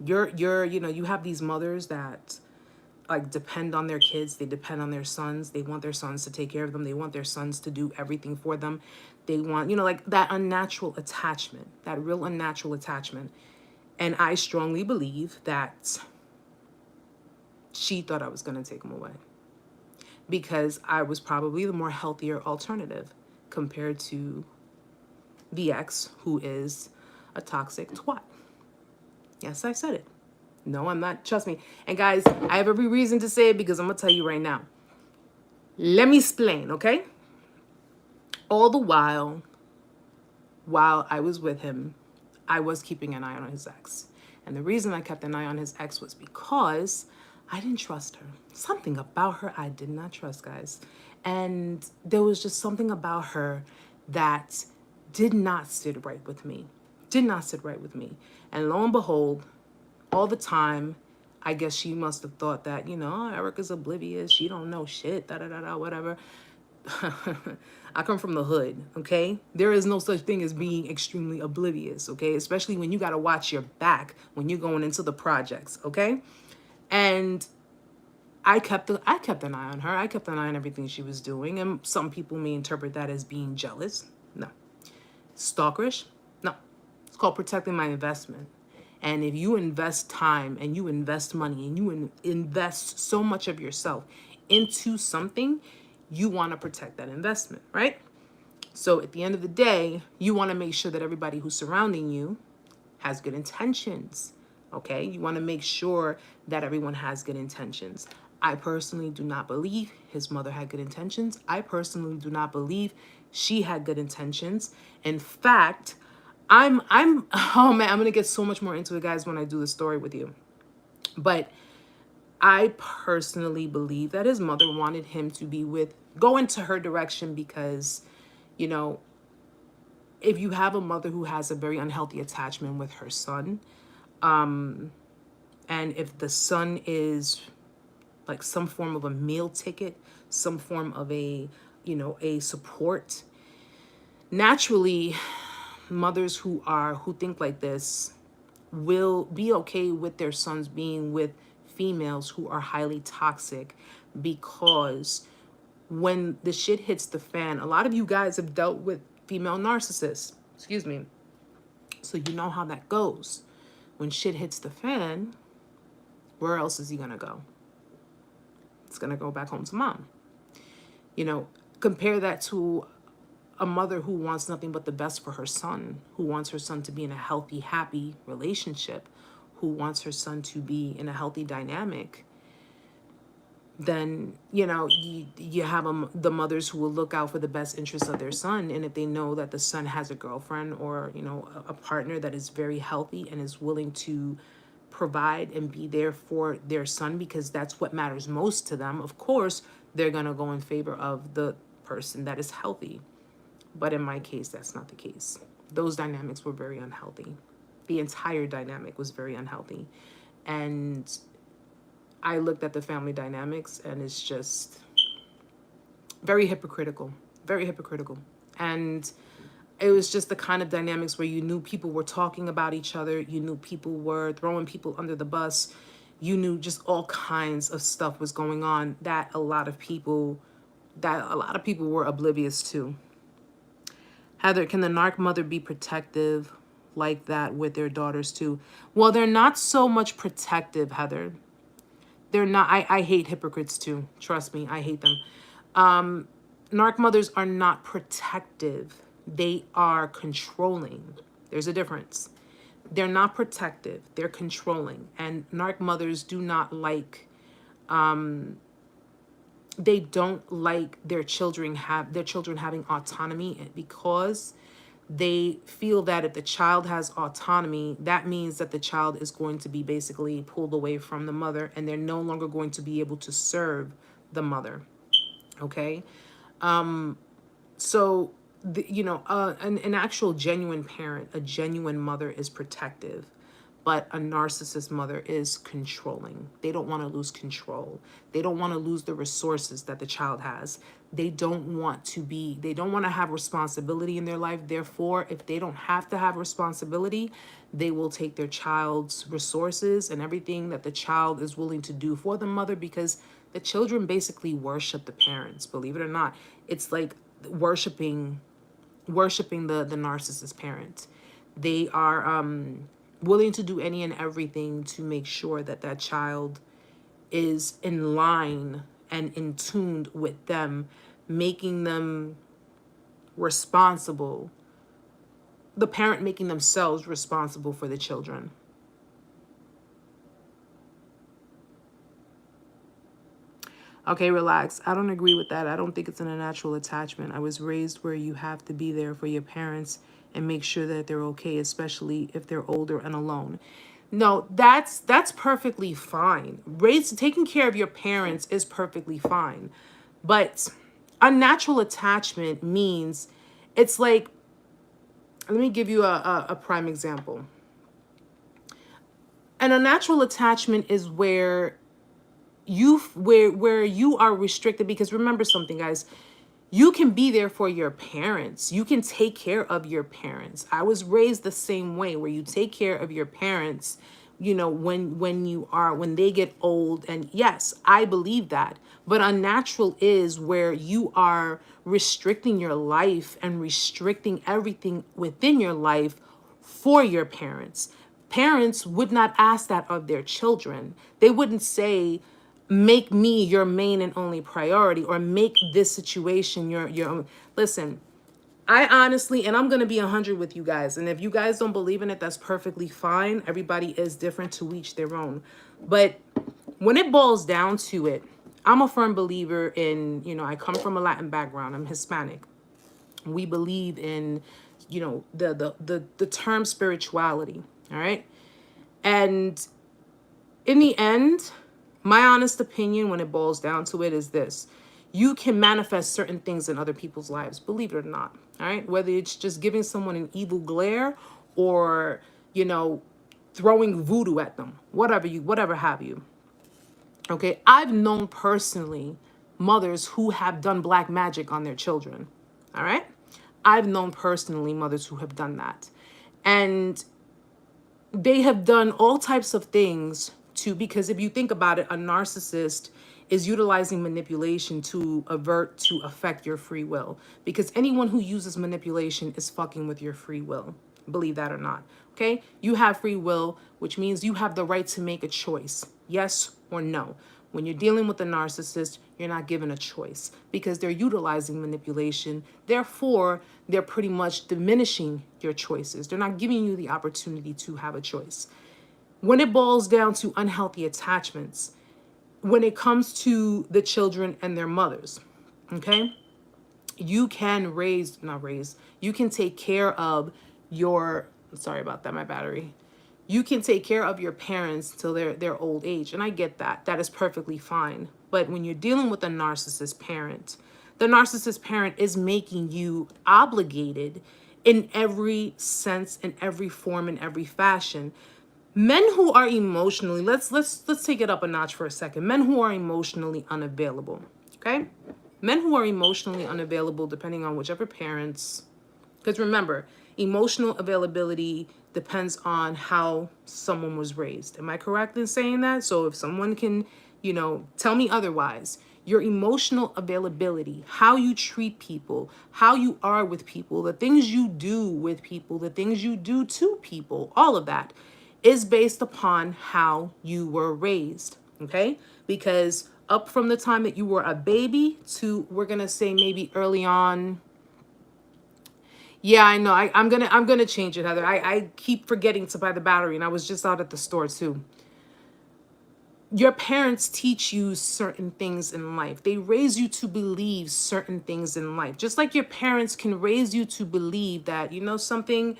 you have these mothers that like depend on their kids. They depend on their sons. They want their sons to take care of them. They want their sons to do everything for them. They want, like that unnatural attachment, that real unnatural attachment. And I strongly believe that she thought I was going to take him away because I was probably the more healthier alternative compared to the ex, who is a toxic twat. Yes, I said it. No, I'm not. Trust me. And guys, I have every reason to say it because I'm going to tell you right now. Let me explain, okay? All the while I was with him, I was keeping an eye on his ex. And the reason I kept an eye on his ex was because I didn't trust her. Something about her I did not trust, guys. And there was just something about her that did not sit right with me. Did not sit right with me. And lo and behold, all the time, I guess she must have thought that, Erica's oblivious. She don't know shit, da-da-da-da, whatever. I come from the hood, okay? There is no such thing as being extremely oblivious, okay? Especially when you got to watch your back when you're going into the projects, okay? And I kept an eye on her. I kept an eye on everything she was doing. And some people may interpret that as being jealous. No. Stalkerish? No. It's called protecting my investment. And if you invest time and you invest money and you invest so much of yourself into something, you want to protect that investment, right? So at the end of the day, you want to make sure that everybody who's surrounding you has good intentions, okay? You want to make sure that everyone has good intentions. I personally do not believe his mother had good intentions. I personally do not believe she had good intentions. In fact, oh man, I'm going to get so much more into it, guys, when I do the story with you. But I personally believe that his mother wanted him to go into her direction because, if you have a mother who has a very unhealthy attachment with her son, and if the son is like some form of a meal ticket, some form of a support, naturally, mothers who think like this will be okay with their sons being with females who are highly toxic, because when the shit hits the fan, a lot of you guys have dealt with female narcissists, excuse me. So you know how that goes. When shit hits the fan, where else is he gonna go? It's gonna go back home to mom. Compare that to a mother who wants nothing but the best for her son, who wants her son to be in a healthy, happy relationship, who wants her son to be in a healthy dynamic. Then, you have the mothers who will look out for the best interests of their son. And if they know that the son has a girlfriend or, a partner that is very healthy and is willing to provide and be there for their son because that's what matters most to them, of course, they're going to go in favor of the person that is healthy. But in my case, that's not the case. Those dynamics were very unhealthy. The entire dynamic was very unhealthy. And I looked at the family dynamics and it's just very hypocritical, very hypocritical. And it was just the kind of dynamics where you knew people were talking about each other. You knew people were throwing people under the bus. You knew just all kinds of stuff was going on that a lot of people were oblivious to. Heather, can the narc mother be protective like that with their daughters too? Well, they're not so much protective, Heather. They're not. I hate hypocrites too. Trust me, I hate them. Narc mothers are not protective. They are controlling. There's a difference. They're not protective. They're controlling. And narc mothers do not like, they don't like their children having autonomy, because they feel that if the child has autonomy, that means that the child is going to be basically pulled away from the mother and they're no longer going to be able to serve the mother. Okay. So, an actual genuine parent, a genuine mother is protective, But a narcissist mother is controlling. They don't want to lose control. They don't want to lose the resources that the child has. They don't want to have responsibility in their life. Therefore, if they don't have to have responsibility, they will take their child's resources and everything that the child is willing to do for the mother, because the children basically worship the parents, believe it or not. It's like worshiping the narcissist parent. They are willing to do any and everything to make sure that that child is in line and in tuned with them, making them responsible, the parent making themselves responsible for the children. Okay, relax. I don't agree with that. I don't think it's an unnatural attachment. I was raised where you have to be there for your parents and make sure that they're okay, especially if they're older and alone. No, that's perfectly fine. Taking care of your parents is perfectly fine. But unnatural attachment means, it's like, let me give you a prime example. An unnatural attachment is where you are restricted, because remember something, guys. You can be there for your parents. You can take care of your parents. I was raised the same way, where you take care of your parents, when they get old. And yes, I believe that. But unnatural is where you are restricting your life and restricting everything within your life for your parents. Parents would not ask that of their children. They wouldn't say, make me your main and only priority, or make this situation your own. Listen, I honestly, and I'm going to be 100 with you guys. And if you guys don't believe in it, that's perfectly fine. Everybody is different, to each their own. But when it boils down to it, I'm a firm believer in, I come from a Latin background. I'm Hispanic. We believe in, the term spirituality. All right. And in the end, my honest opinion, when it boils down to it, is this: you can manifest certain things in other people's lives, believe it or not. All right. Whether it's just giving someone an evil glare, or, throwing voodoo at them, whatever have you. Okay. I've known personally mothers who have done black magic on their children. All right. I've known personally mothers who have done that. And they have done all types of things because if you think about it, a narcissist is utilizing manipulation to affect your free will, because anyone who uses manipulation is fucking with your free will, believe that or not. Okay, you have free will, which means you have the right to make a choice, yes or no. When you're dealing with a narcissist, you're not given a choice, because they're utilizing manipulation. Therefore, they're pretty much diminishing your choices. They're not giving you the opportunity to have a choice. When it boils down to unhealthy attachments, when it comes to the children and their mothers, okay, you can you can take care of sorry about that, my battery. You can take care of your parents till their old age. And I get that. That is perfectly fine. But when you're dealing with a narcissist parent, the narcissist parent is making you obligated in every sense, in every form, in every fashion. Men who are emotionally, let's take it up a notch for a second. Men who are emotionally unavailable, okay? Men who are emotionally unavailable, depending on whichever parents, because remember, emotional availability depends on how someone was raised. Am I correct in saying that? So if someone can, tell me otherwise, your emotional availability, how you treat people, how you are with people, the things you do with people, the things you do to people, all of that is based upon how you were raised, okay? Because up from the time that you were a baby to, we're gonna say maybe early on. Yeah, I know. I'm gonna change it, Heather. I keep forgetting to buy the battery, and I was just out at the store too. Your parents teach you certain things in life. They raise you to believe certain things in life. Just like your parents can raise you to believe that, something,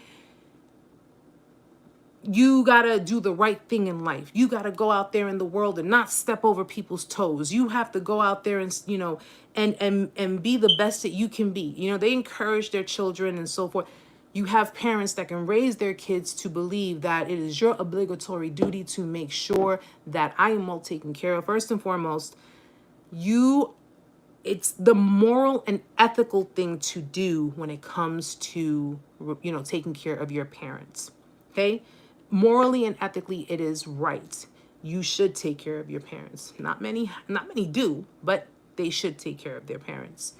you gotta do the right thing in life. You gotta go out there in the world and not step over people's toes. You have to go out there and, and be the best that you can be. They encourage their children and so forth. You have parents that can raise their kids to believe that it is your obligatory duty to make sure that I am well taken care of. First and foremost, it's the moral and ethical thing to do when it comes to, taking care of your parents. Okay? Morally and ethically, it is right. You should take care of your parents. Not many do, but they should take care of their parents.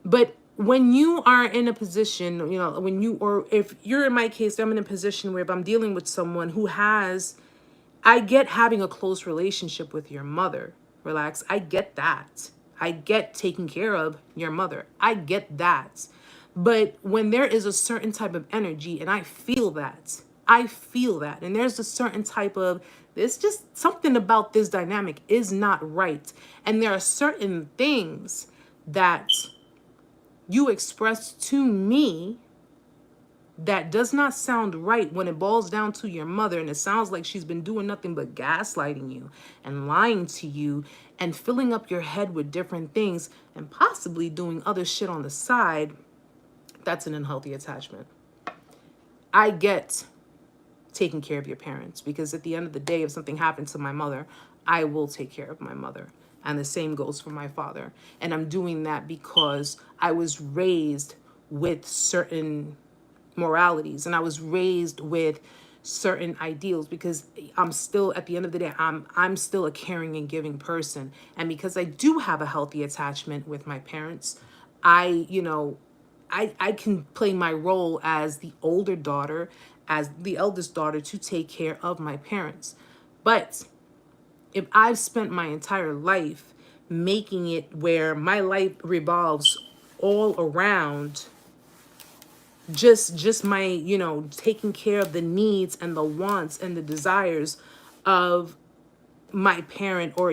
But when you are in a position, or if you're in my case, I'm in a position where if I'm dealing with someone who I get having a close relationship with your mother. Relax. I get that. I get taking care of your mother. I get that. But when there is a certain type of energy, and I feel that, and there's a certain type of, there's just something about this dynamic is not right. And there are certain things that you express to me that does not sound right when it boils down to your mother, and it sounds like she's been doing nothing but gaslighting you and lying to you and filling up your head with different things and possibly doing other shit on the side. That's an unhealthy attachment. I get taking care of your parents because at the end of the day, if something happened to my mother, I will take care of my mother. And the same goes for my father. And I'm doing that because I was raised with certain moralities and I was raised with certain ideals, because I'm still, at the end of the day, I'm still a caring and giving person. And because I do have a healthy attachment with my parents, I can play my role as the older daughter, as the eldest daughter, to take care of my parents. But if I've spent my entire life making it where my life revolves all around just my, taking care of the needs and the wants and the desires of my parent, or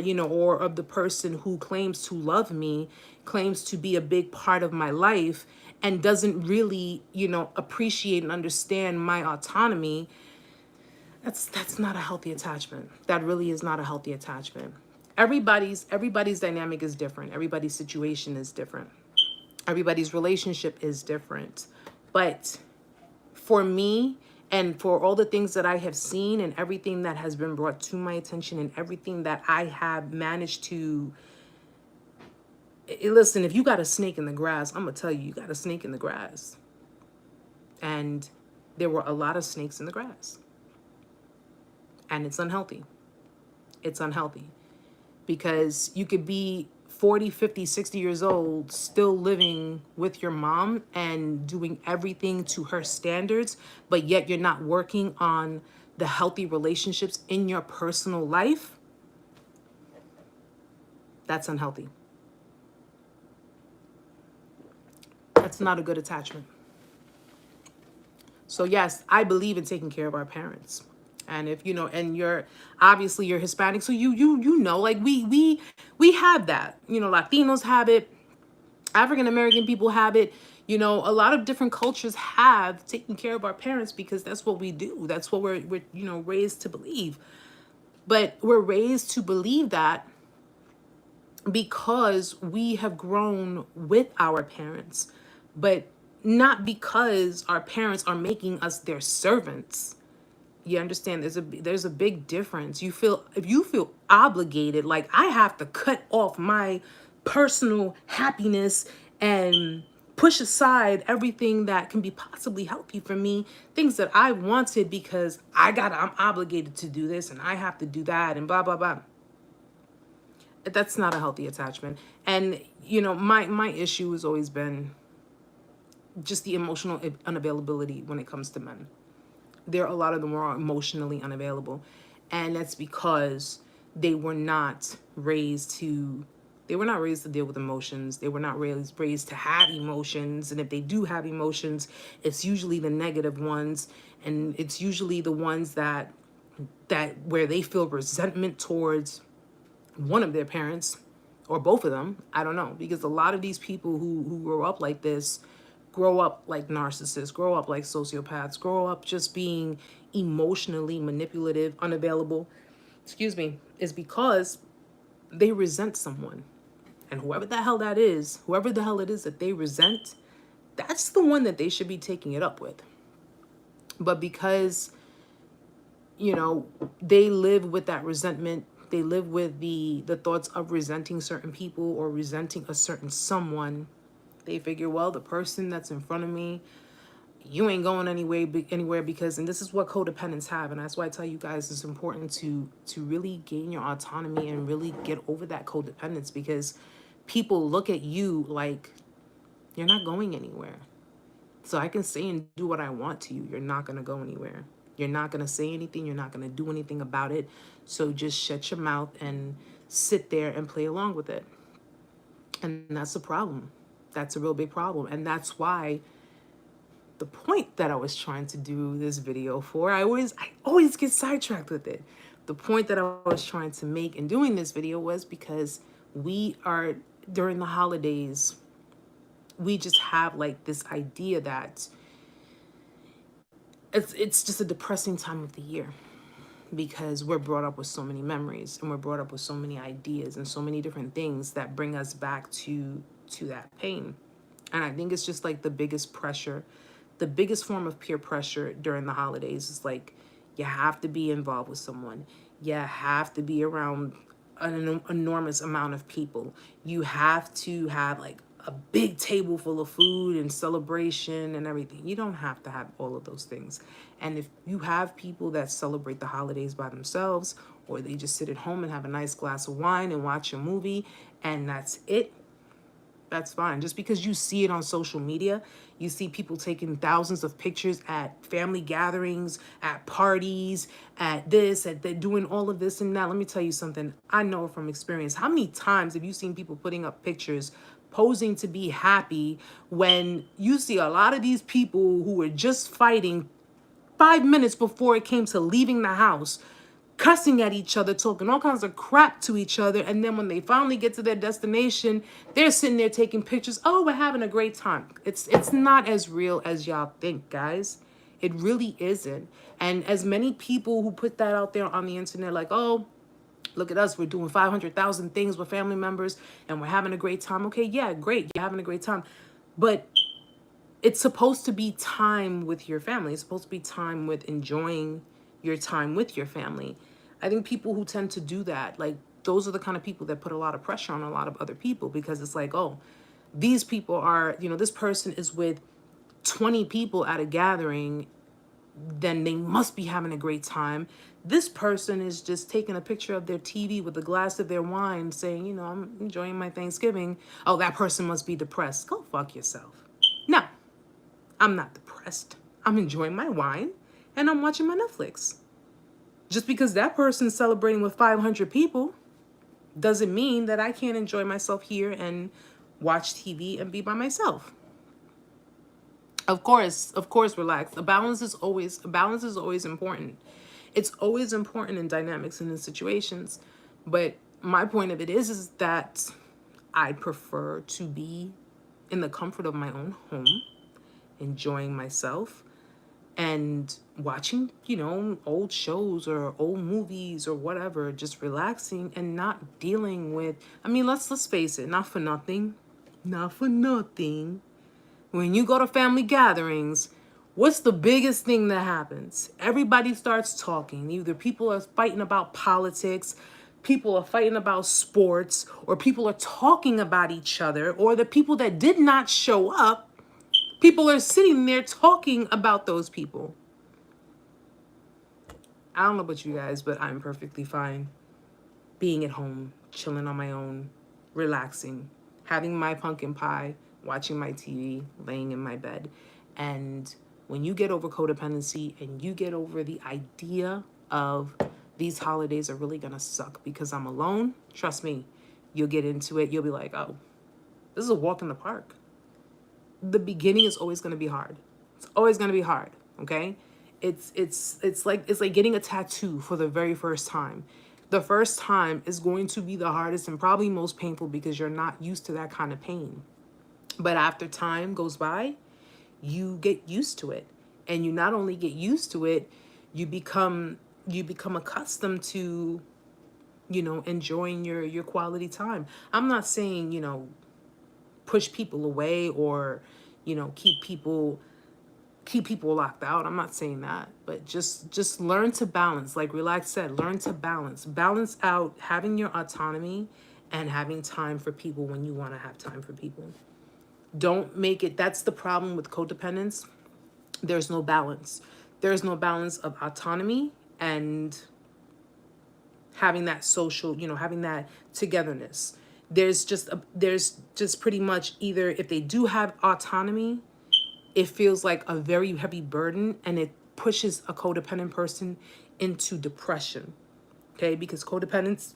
of the person who claims to love me, claims to be a big part of my life, and doesn't really, appreciate and understand my autonomy, that's not a healthy attachment. That really is not a healthy attachment. Everybody's dynamic is different. Everybody's situation is different. Everybody's relationship is different. But for me, and for all the things that I have seen and everything that has been brought to my attention and everything that I have managed to... Listen, if you got a snake in the grass, I'm going to tell you, you got a snake in the grass. And there were a lot of snakes in the grass. And it's unhealthy. It's unhealthy. Because you could be 40, 50, 60 years old, still living with your mom and doing everything to her standards, but yet you're not working on the healthy relationships in your personal life. That's unhealthy. That's not a good attachment. So yes, I believe in taking care of our parents. And if and you're Hispanic, so like we have that. Latinos have it, African American people have it. A lot of different cultures have taken care of our parents because that's what we do. That's what we're raised to believe. But we're raised to believe that because we have grown with our parents, but not because our parents are making us their servants. You understand? There's a big difference. If you feel obligated, like I have to cut off my personal happiness and push aside everything that can be possibly healthy for me, things that I wanted because I'm obligated to do this and I have to do that and blah blah blah. That's not a healthy attachment. And my issue has always been just the emotional unavailability when it comes to men. A lot of them are emotionally unavailable. And that's because they were not raised to deal with emotions. They were not raised to have emotions. And if they do have emotions, it's usually the negative ones. And it's usually the ones that where they feel resentment towards one of their parents or both of them. I don't know. Because a lot of these people who grow up like this grow up like narcissists, grow up like sociopaths, grow up just being emotionally manipulative, unavailable, is because they resent someone. And whoever the hell it is that they resent, that's the one that they should be taking it up with. But because, you know, they live with that resentment, they live with the thoughts of resenting certain people or resenting a certain someone, they figure, well, the person that's in front of me, you ain't going anywhere because, and this is what codependents have, and that's why I tell you guys it's important to really gain your autonomy and really get over that codependence, because people look at you like you're not going anywhere. So I can say and do what I want to you. You're not going to go anywhere. You're not going to say anything. You're not going to do anything about it. So just shut your mouth and sit there and play along with it. And that's a problem. That's a real big problem. And that's why the point that I was trying to do this video for, I always get sidetracked with it. The point that I was trying to make in doing this video was because we are, during the holidays, we just have like this idea that it's just a depressing time of the year, because we're brought up with so many memories and we're brought up with so many ideas and so many different things that bring us back to that pain. And I think it's just like the biggest pressure, the biggest form of peer pressure during the holidays is like, you have to be involved with someone. You have to be around an enormous amount of people. You have to have like a big table full of food and celebration and everything. You don't have to have all of those things. And if you have people that celebrate the holidays by themselves, or they just sit at home and have a nice glass of wine and watch a movie and that's it, that's fine. Just because you see it on social media, you see people taking thousands of pictures at family gatherings, at parties, at this, at that, doing all of this and that. Let me tell you something. I know from experience. How many times have you seen people putting up pictures, posing to be happy, when you see a lot of these people who were just fighting 5 minutes before it came to leaving the house, cussing at each other, talking all kinds of crap to each other, and then when they finally get to their destination, they're sitting there taking pictures. Oh, we're having a great time. It's not as real as y'all think, guys. It really isn't. And as many people who put that out there on the internet, like, oh, look at us, we're doing 500,000 things with family members and we're having a great time. Okay, yeah, great, you're having a great time. But it's supposed to be time with your family. It's supposed to be time with enjoying your time with your family. I think people who tend to do that, like, those are the kind of people that put a lot of pressure on a lot of other people, because it's like, oh, these people are, you know, this person is with 20 people at a gathering, then they must be having a great time. This person is just taking a picture of their TV with a glass of their wine saying, you know, I'm enjoying my Thanksgiving. Oh, that person must be depressed. Go fuck yourself. No, I'm not depressed. I'm enjoying my wine and I'm watching my Netflix. Just because that person's celebrating with 500 people doesn't mean that I can't enjoy myself here and watch TV and be by myself. Of course, relax. A balance is always important. It's always important in dynamics and in situations. But my point of it is that I prefer to be in the comfort of my own home, enjoying myself, and watching, you know, old shows or old movies or whatever, just relaxing and not dealing with, I mean, let's face it, not for nothing. When you go to family gatherings, what's the biggest thing that happens? Everybody starts talking. Either people are fighting about politics, people are fighting about sports, or people are talking about each other, or the people that did not show up, people are sitting there talking about those people. I don't know about you guys, but I'm perfectly fine being at home, chilling on my own, relaxing, having my pumpkin pie, watching my TV, laying in my bed. And when you get over codependency and you get over the idea of these holidays are really gonna suck because I'm alone, trust me, you'll get into it. You'll be like, oh, this is a walk in the park. The beginning is always gonna be hard. It's always gonna be hard, okay? It's like getting a tattoo for the very first time. The first time is going to be the hardest and probably most painful because you're not used to that kind of pain. But after time goes by, you get used to it. And you not only get used to it, you become accustomed to, you know, enjoying your quality time. I'm not saying, you know, push people away or, keep people locked out. I'm not saying that, but just learn to balance. Like Relax said, learn to balance out having your autonomy and having time for people when you want to have time for people. Don't make it, that's the problem with codependence. There's no balance. There's no balance of autonomy and having that social, having that togetherness. There's just pretty much either, if they do have autonomy, it feels like a very heavy burden, and it pushes a codependent person into depression. Okay, because codependents,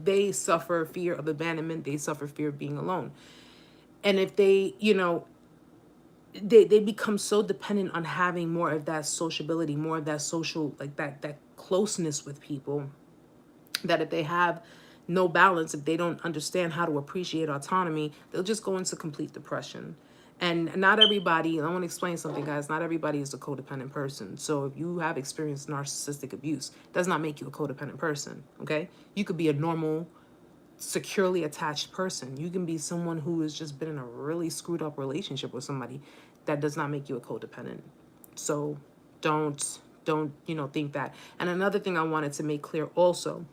they suffer fear of abandonment, they suffer fear of being alone. And if they, they become so dependent on having more of that sociability, more of that social, like that closeness with people, that if they have no balance, if they don't understand how to appreciate autonomy, they'll just go into complete depression. And not everybody, I want to explain something, guys, not everybody is a codependent person. So if you have experienced narcissistic abuse, it does not make you a codependent person, okay? You could be a normal, securely attached person. You can be someone who has just been in a really screwed up relationship with somebody. That does not make you a codependent. So don't think that. And another thing I wanted to make clear also,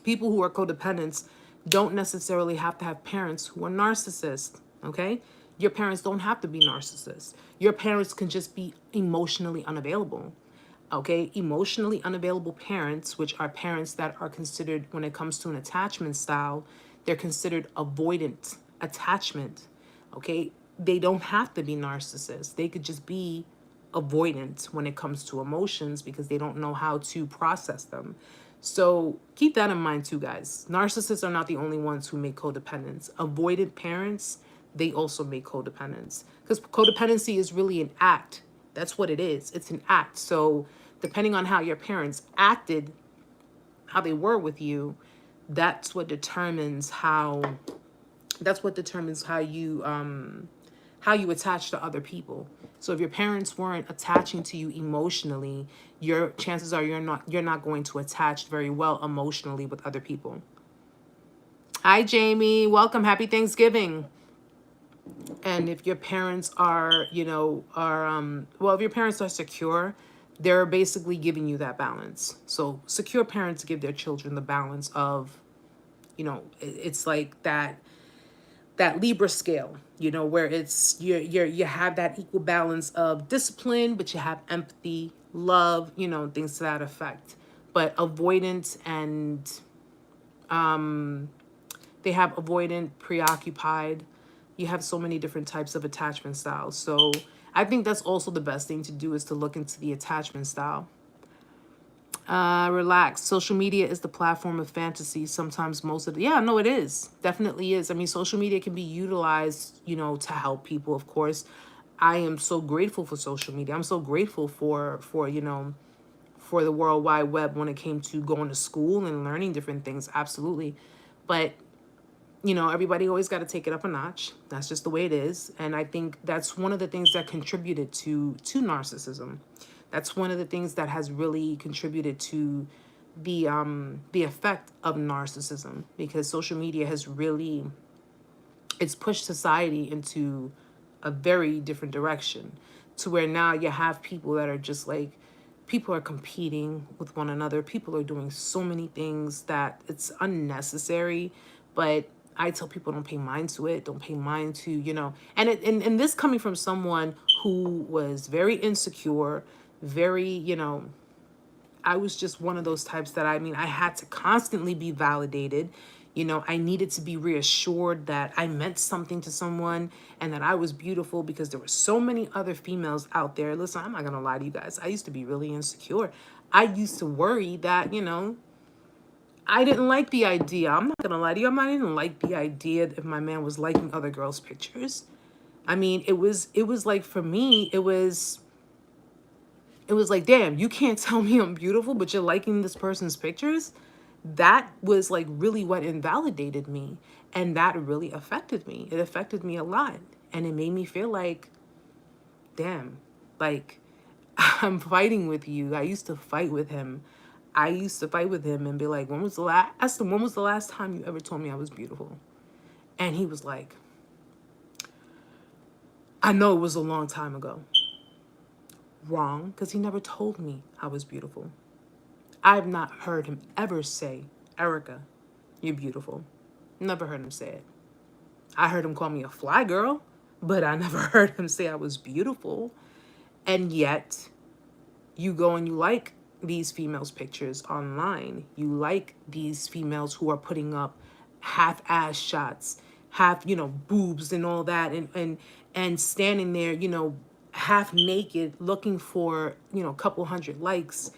people who are codependents don't necessarily have to have parents who are narcissists, okay? Your parents don't have to be narcissists. Your parents can just be emotionally unavailable, okay? Emotionally unavailable parents, which are parents that are considered, when it comes to an attachment style, they're considered avoidant attachment, okay? They don't have to be narcissists. They could just be avoidant when it comes to emotions because they don't know how to process them. So keep that in mind too, guys. Narcissists are not the only ones who make codependence. Avoidant parents, they also make codependence, because codependency is really an act. That's what it is. It's an act. So depending on how your parents acted, how they were with you, that's what determines how you attach to other people. So if your parents weren't attaching to you emotionally, your chances are you're not going to attach very well emotionally with other people. Hi Jamie, welcome, happy Thanksgiving. And if your parents are, if your parents are secure, they're basically giving you that balance. So secure parents give their children the balance of, it's like that Libra scale, where it's you have that equal balance of discipline, but you have empathy, love, things to that effect. But avoidant and they have avoidant, preoccupied. You have so many different types of attachment styles. So I think that's also the best thing to do, is to look into the attachment style. Relax. Social media is the platform of fantasy. Sometimes most of it. Yeah, no, it is. Definitely is. I mean, social media can be utilized, to help people, of course. I am so grateful for social media. I'm so grateful for the World Wide Web when it came to going to school and learning different things. Absolutely. But, everybody always got to take it up a notch. That's just the way it is. And I think that's one of the things that contributed to narcissism. That's one of the things that has really contributed to the effect of narcissism, because social media has really, it's pushed society into a very different direction, to where now you have people that are just like, people are competing with one another. People are doing so many things that it's unnecessary. But I tell people, don't pay mind to it. Don't pay mind to, and this coming from someone who was very insecure, very, I was just one of those types that, I had to constantly be validated. I needed to be reassured that I meant something to someone and that I was beautiful, because there were so many other females out there. Listen, I'm not going to lie to you guys. I used to be really insecure. I used to worry that, I didn't like the idea. I'm not going to lie to you. I didn't like the idea if my man was liking other girls' pictures. It was like, for me, it was like, damn, you can't tell me I'm beautiful, but you're liking this person's pictures. That was like really what invalidated me. And that really affected me. It affected me a lot. And it made me feel like, damn, like, I'm fighting with you. I used to fight with him. And be like, when was the last time you ever told me I was beautiful? And he was like, I know it was a long time ago. Wrong, because he never told me I was beautiful. I've not heard him ever say, Erica, you're beautiful. Never heard him say it. I heard him call me a fly girl, but I never heard him say I was beautiful. And yet, you go and you like these females' pictures online. You like these females who are putting up half-ass shots, half, boobs and all that, and standing there, half naked, looking for, a couple hundred likes,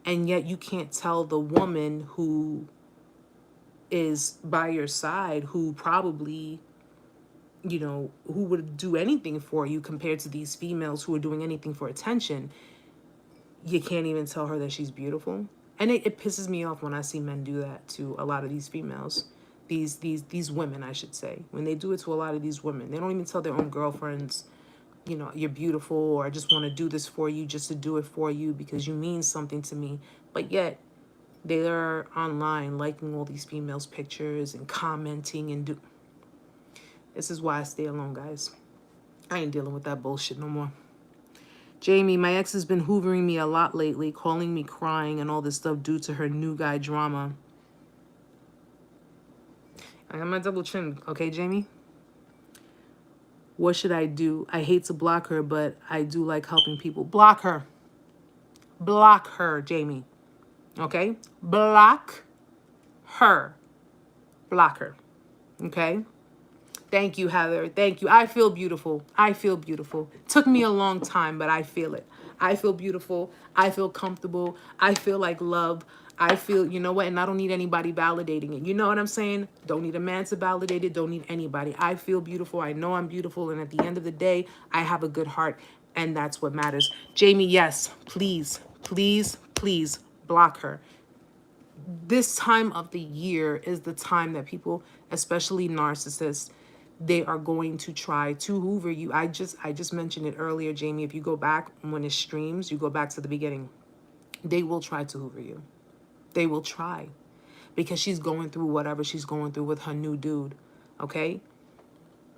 and yet you can't tell the woman who is by your side, who probably, who would do anything for you compared to these females who are doing anything for attention. You can't even tell her that she's beautiful. And it pisses me off when I see men do that to a lot of these females. These women, I should say. When they do it to a lot of these women, they don't even tell their own girlfriends, you're beautiful, or I just want to do this for you just to do it for you because you mean something to me. But yet, they are online liking all these females' pictures and commenting and This is why I stay alone, guys. I ain't dealing with that bullshit no more. Jamie, my ex has been hoovering me a lot lately, calling me crying and all this stuff due to her new guy drama. I got my double chin, okay, Jamie? What should I do? I hate to block her, but I do like helping people. Block her. Block her, Jamie. Okay? Block her. Block her. Okay? Thank you, Heather. Thank you. I feel beautiful. I feel beautiful. Took me a long time, but I feel it. I feel beautiful. I feel comfortable. I feel like love. I feel, you know what? And I don't need anybody validating it. You know what I'm saying? Don't need a man to validate it. Don't need anybody. I feel beautiful. I know I'm beautiful. And at the end of the day, I have a good heart. And that's what matters. Jamie, yes, please, please, please block her. This time of the year is the time that people, especially narcissists, they are going to try to hoover you. I just mentioned it earlier, Jamie. If you go back when it streams, you go back to the beginning. They will try to hoover you. They will try. Because she's going through whatever she's going through with her new dude. Okay?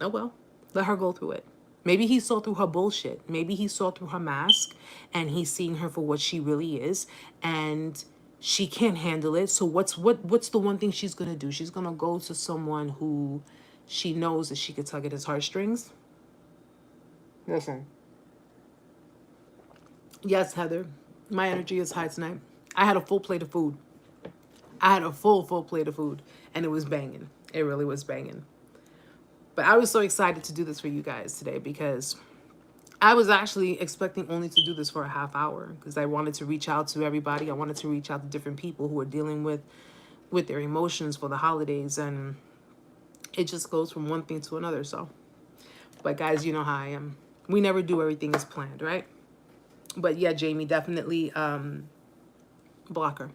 Oh well. Let her go through it. Maybe he saw through her bullshit. Maybe he saw through her mask. And he's seeing her for what she really is. And she can't handle it. So what's the one thing she's gonna do? She's gonna go to someone who she knows that she could tug at his heartstrings. Listen. Yes, Heather. My energy is high tonight. I had a full plate of food. I had a full plate of food. And it was banging. It really was banging. But I was so excited to do this for you guys today because I was actually expecting only to do this for a half hour because I wanted to reach out to everybody. I wanted to reach out to different people who are dealing with their emotions for the holidays, and it just goes from one thing to another. So, but guys, you know how I am. We never do everything as planned, right? But yeah, Jamie, definitely block her,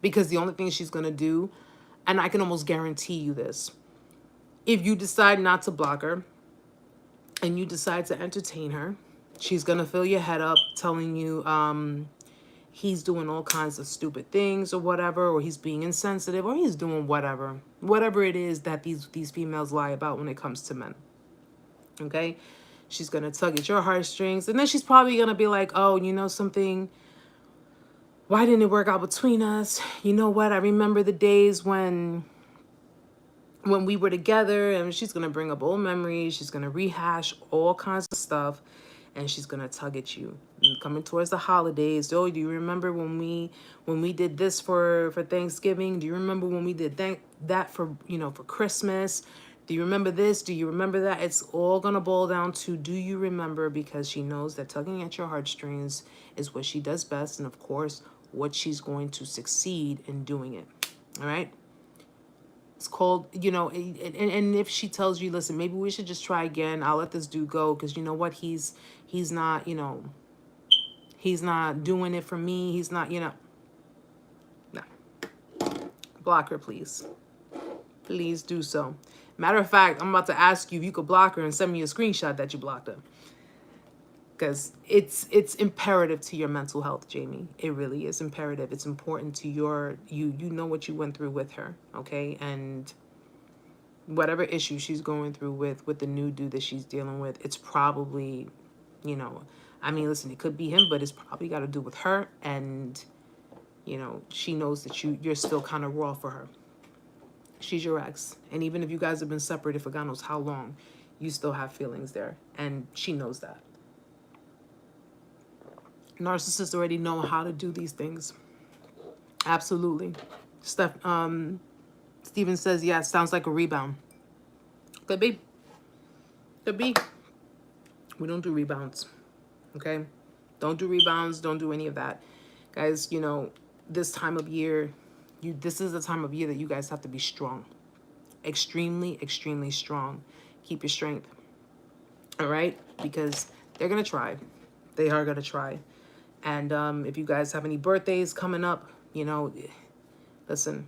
because the only thing she's gonna do, and I can almost guarantee you this, if you decide not to block her and you decide to entertain her, she's gonna fill your head up telling you he's doing all kinds of stupid things or whatever, or he's being insensitive, or he's doing whatever it is that these females lie about when it comes to men. Okay? She's gonna tug at your heartstrings, and then she's probably gonna be like, oh, you know something? Why didn't it work out between us? You know what? I remember the days when we were together, and she's going to bring up old memories. She's going to rehash all kinds of stuff, and she's going to tug at you. And coming towards the holidays, oh, do you remember when we did this for Thanksgiving? Do you remember when we did that for, for Christmas? Do you remember this? Do you remember that? It's all going to boil down to, do you remember? Because she knows that tugging at your heartstrings is what she does best, and of course, what she's going to succeed in doing it. All right? It's called, and if she tells you, listen, maybe we should just try again. I'll let this dude go because you know what? He's not, he's not doing it for me. He's not, no. Block her, please. Please do so. Matter of fact, I'm about to ask you if you could block her and send me a screenshot that you blocked her. Because it's imperative to your mental health, Jamie. It really is imperative. It's important to you know what you went through with her, okay? And whatever issue she's going through with the new dude that she's dealing with, it's probably, you know, I mean, listen, it could be him, but it's probably got to do with her. And, you know, she knows that you're still kind of raw for her. She's your ex. And even if you guys have been separated for God knows how long, you still have feelings there. And she knows that. Narcissists already know how to do these things. Absolutely. Steven says, yeah, it sounds like a rebound. Could be. Could be. We don't do rebounds. Okay? Don't do rebounds. Don't do any of that. Guys, you know, this time of year, this is the time of year that you guys have to be strong. Extremely, extremely strong. Keep your strength. All right? Because they're going to try. They are going to try. And if you guys have any birthdays coming up, you know, listen,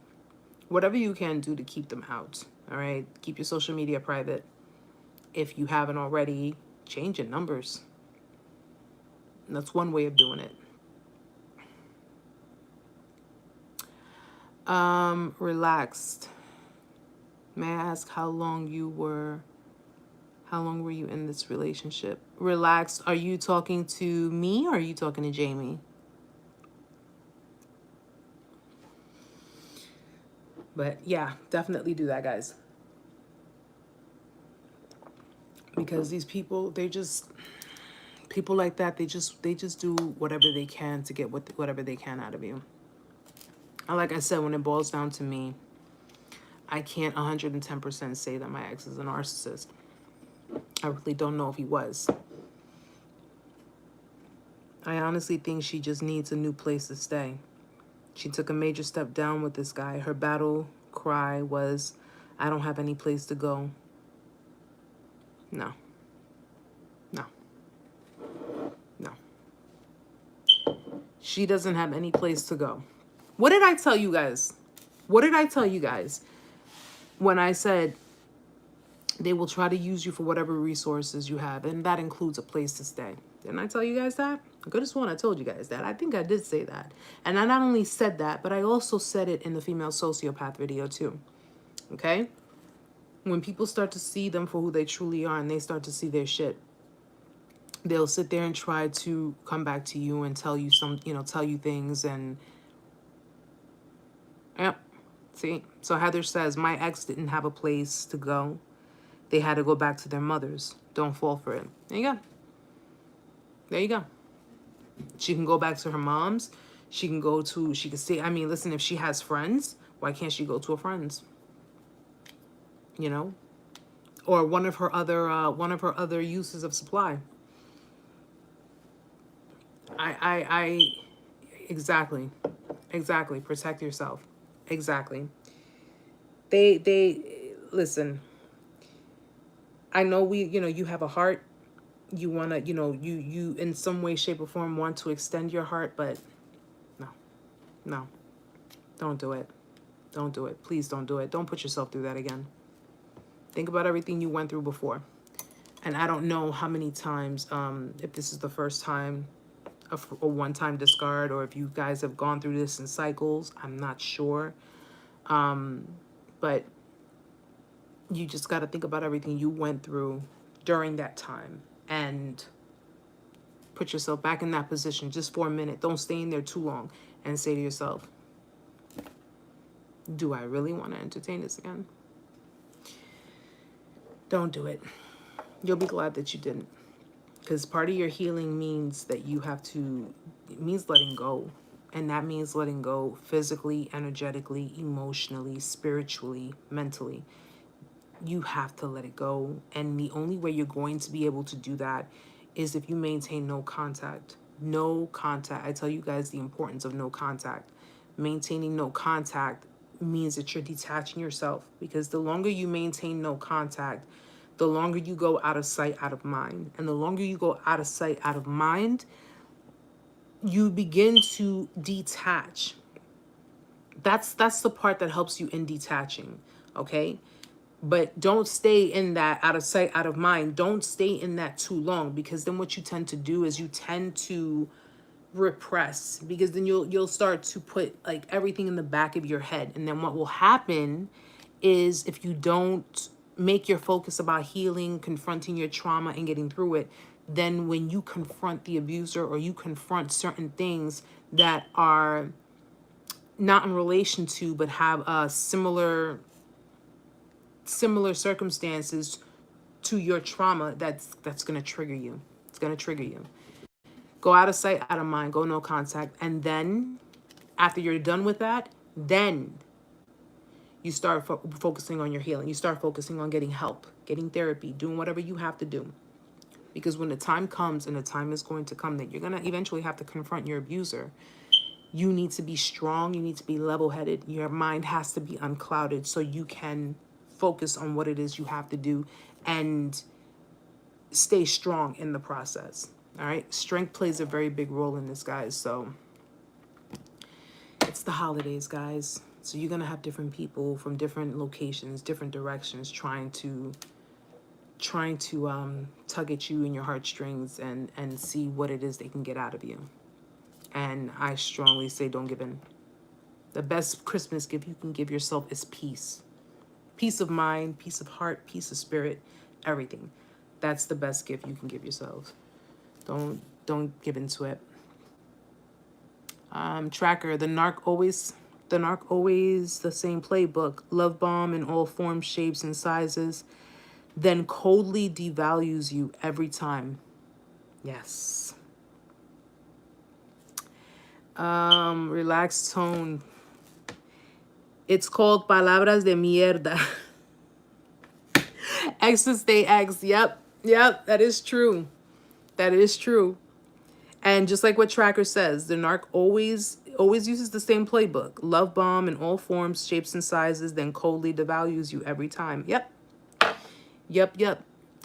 whatever you can do to keep them out. All right? Keep your social media private. If you haven't already, change your numbers. That's one way of doing it. Relaxed. May I ask how long were you in this relationship? Relaxed. Are you talking to me or are you talking to Jamie? But yeah, definitely do that, guys. Because these people, people like that, they just do whatever they can to get whatever they can out of you. And like I said, when it boils down to me, I can't 110% say that my ex is a narcissist. I really don't know if he was. I honestly think she just needs a new place to stay. She took a major step down with this guy. Her battle cry was, I don't have any place to go. No. No. No. She doesn't have any place to go. What did I tell you guys? What did I tell you guys when I said they will try to use you for whatever resources you have, and that includes a place to stay? Didn't I tell you guys that? I could have sworn I told you guys that. I think I did say that. And I not only said that, but I also said it in the female sociopath video too. Okay? When people start to see them for who they truly are and they start to see their shit, they'll sit there and try to come back to you and tell you tell you things. And yep. See? So Heather says, my ex didn't have a place to go. They had to go back to their mothers. Don't fall for it. There you go. There you go. She can go back to her mom's. She can say, I mean, listen, if she has friends, why can't she go to her friends? You know? Or one of her other uses of supply. Exactly. Protect yourself. Exactly. They listen. I know you have a heart. You want to, you in some way, shape, or form want to extend your heart, but no, don't do it. Don't do it. Please don't do it. Don't put yourself through that again. Think about everything you went through before. And I don't know how many times, if this is the first time, a one-time discard, or if you guys have gone through this in cycles, I'm not sure. But you just got to think about everything you went through during that time and put yourself back in that position just for a minute. Don't stay in there too long and say to yourself, do I really want to entertain this again? Don't do it. You'll be glad that you didn't. Because part of your healing means that it means letting go. And that means letting go physically, energetically, emotionally, spiritually, mentally. You have to let it go. And the only way you're going to be able to do that is if you maintain no contact. No contact. I tell you guys the importance of no contact. Maintaining no contact means that you're detaching yourself. Because the longer you maintain no contact, the longer you go out of sight, out of mind. And the longer you go out of sight, out of mind, you begin to detach. That's the part that helps you in detaching, okay? But don't stay in that out of sight, out of mind. Don't stay in that too long, because then what you tend to do is you tend to repress, because then you'll start to put like everything in the back of your head. And then what will happen is if you don't make your focus about healing, confronting your trauma and getting through it, then when you confront the abuser or you confront certain things that are not in relation to but have similar circumstances to your trauma, that's going to trigger you. It's going to trigger you. Go out of sight, out of mind, go no contact. And then after you're done with that, then you start focusing on your healing. You start focusing on getting help, getting therapy, doing whatever you have to do. Because when the time comes, and the time is going to come that you're going to eventually have to confront your abuser, you need to be strong. You need to be level-headed. Your mind has to be unclouded so you can focus on what it is you have to do and stay strong in the process. All right. Strength plays a very big role in this, guys. So it's the holidays, guys. So you're going to have different people from different locations, different directions trying to tug at you in your heartstrings and see what it is they can get out of you. And I strongly say don't give in. The best Christmas gift you can give yourself is peace. Peace of mind, peace of heart, peace of spirit, everything. That's the best gift you can give yourself. Don't give into it. Tracker, the narc always the same playbook. Love bomb in all forms, shapes, and sizes, then coldly devalues you every time. Yes. Relaxed tone. It's called palabras de mierda. Exes stay ex. Yep, that is true. That is true. And just like what Tracker says, the narc always uses the same playbook. Love bomb in all forms, shapes, and sizes, then coldly devalues you every time. Yep.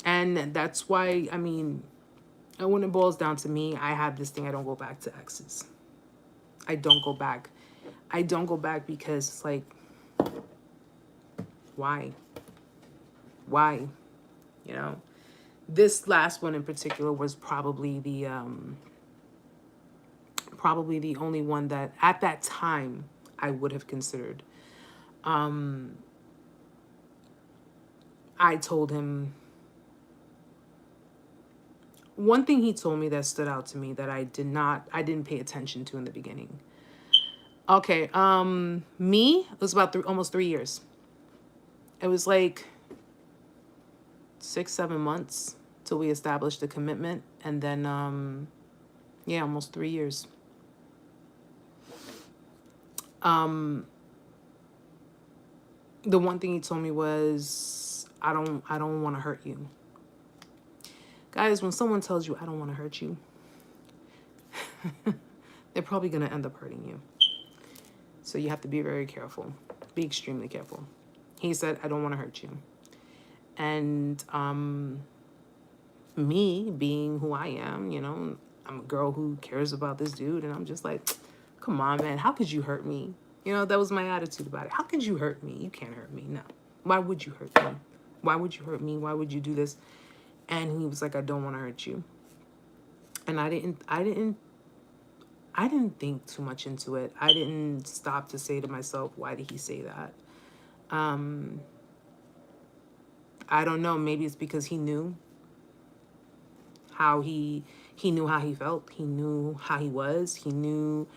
And that's why, I mean, when it boils down to me, I have this thing. I don't go back to exes. I don't go back because it's like, why? You know, this last one in particular was probably the only one that at that time I would have considered. I told him one thing he told me that stood out to me that I didn't pay attention to in the beginning. Okay, it was about almost 3 years. It was like 6-7 months till we established the commitment, and then almost 3 years. The one thing he told me was, I don't want to hurt you. Guys, when someone tells you I don't want to hurt you, they're probably going to end up hurting you. So you have to be very careful. Be extremely careful. He said, I don't want to hurt you. And me being who I am, you know, I'm a girl who cares about this dude. And I'm just like, come on, man, how could you hurt me? You know, that was my attitude about it. How could you hurt me? You can't hurt me. No. Why would you hurt me? Why would you hurt me? Why would you do this? And he was like, I don't want to hurt you. And I didn't think too much into it. I didn't stop to say to myself, why did he say that? I don't know. Maybe it's because he knew how he knew how he felt. He knew how he was. He knew